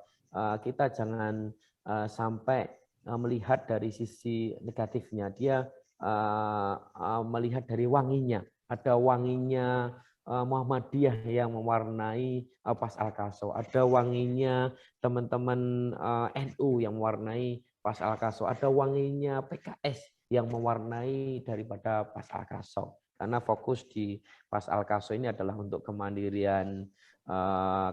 kita jangan sampai melihat dari sisi negatifnya. Dia melihat dari wanginya. Ada wanginya Muhammadiyah yang mewarnai Pas Al-Kaso. Ada wanginya teman-teman NU yang mewarnai Pas Al-Kaso. Ada wanginya PKS yang mewarnai daripada Pas Al-Kaso. Karena fokus di Pas Al-Kaso ini adalah untuk kemandirian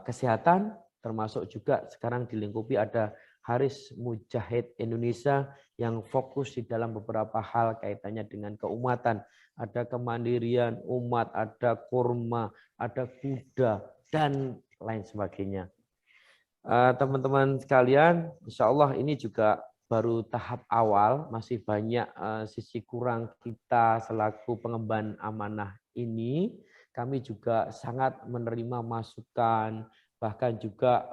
kesehatan, termasuk juga sekarang dilingkupi ada Haris Mujahid Indonesia yang fokus di dalam beberapa hal kaitannya dengan keumatan. Ada kemandirian umat, ada kurma, ada kuda, dan lain sebagainya. Teman-teman sekalian, insya Allah ini juga baru tahap awal, masih banyak sisi kurang kita selaku pengemban amanah ini. Kami juga sangat menerima masukan, bahkan juga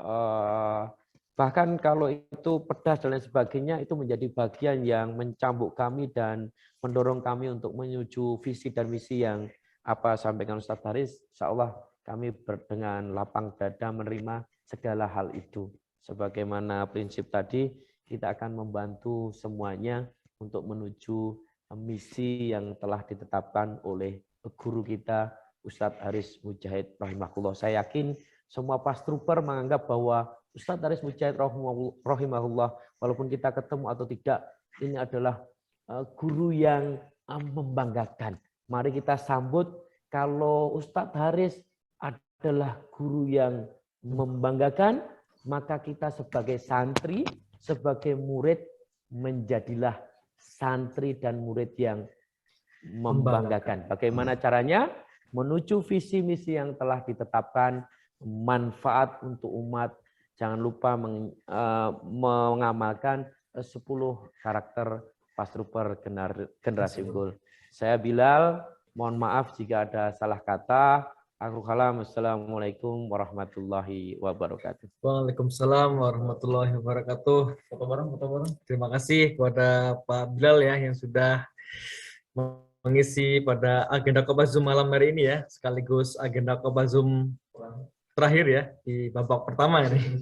bahkan kalau itu pedas dan lain sebagainya, itu menjadi bagian yang mencambuk kami dan mendorong kami untuk menuju visi dan misi yang apa sampaikan Ustadz Haris. Insya Allah kami dengan lapang dada menerima segala hal itu. Sebagaimana prinsip tadi, kita akan membantu semuanya untuk menuju misi yang telah ditetapkan oleh guru kita, Ustadz Haris Mujahid rahimahullah. Saya yakin semua pastrooper menganggap bahwa Ustadz Haris Mujahid rahimahullah, walaupun kita ketemu atau tidak, ini adalah guru yang membanggakan. Mari kita sambut. Kalau Ustadz Haris adalah guru yang membanggakan, maka kita sebagai santri, sebagai murid, menjadilah santri dan murid yang membanggakan. Bagaimana caranya? Menuju visi misi yang telah ditetapkan, manfaat untuk umat. Jangan lupa mengamalkan 10 karakter pastrooper generasi unggul. Saya Bilal, mohon maaf jika ada salah kata. Assalamualaikum warahmatullahi wabarakatuh. Waalaikumsalam warahmatullahi wabarakatuh. Terima kasih kepada Pak Bilal ya yang sudah mengisi pada agenda Kopassus Zoom malam hari ini ya, sekaligus agenda Kopassus Zoom terakhir ya di babak pertama ini.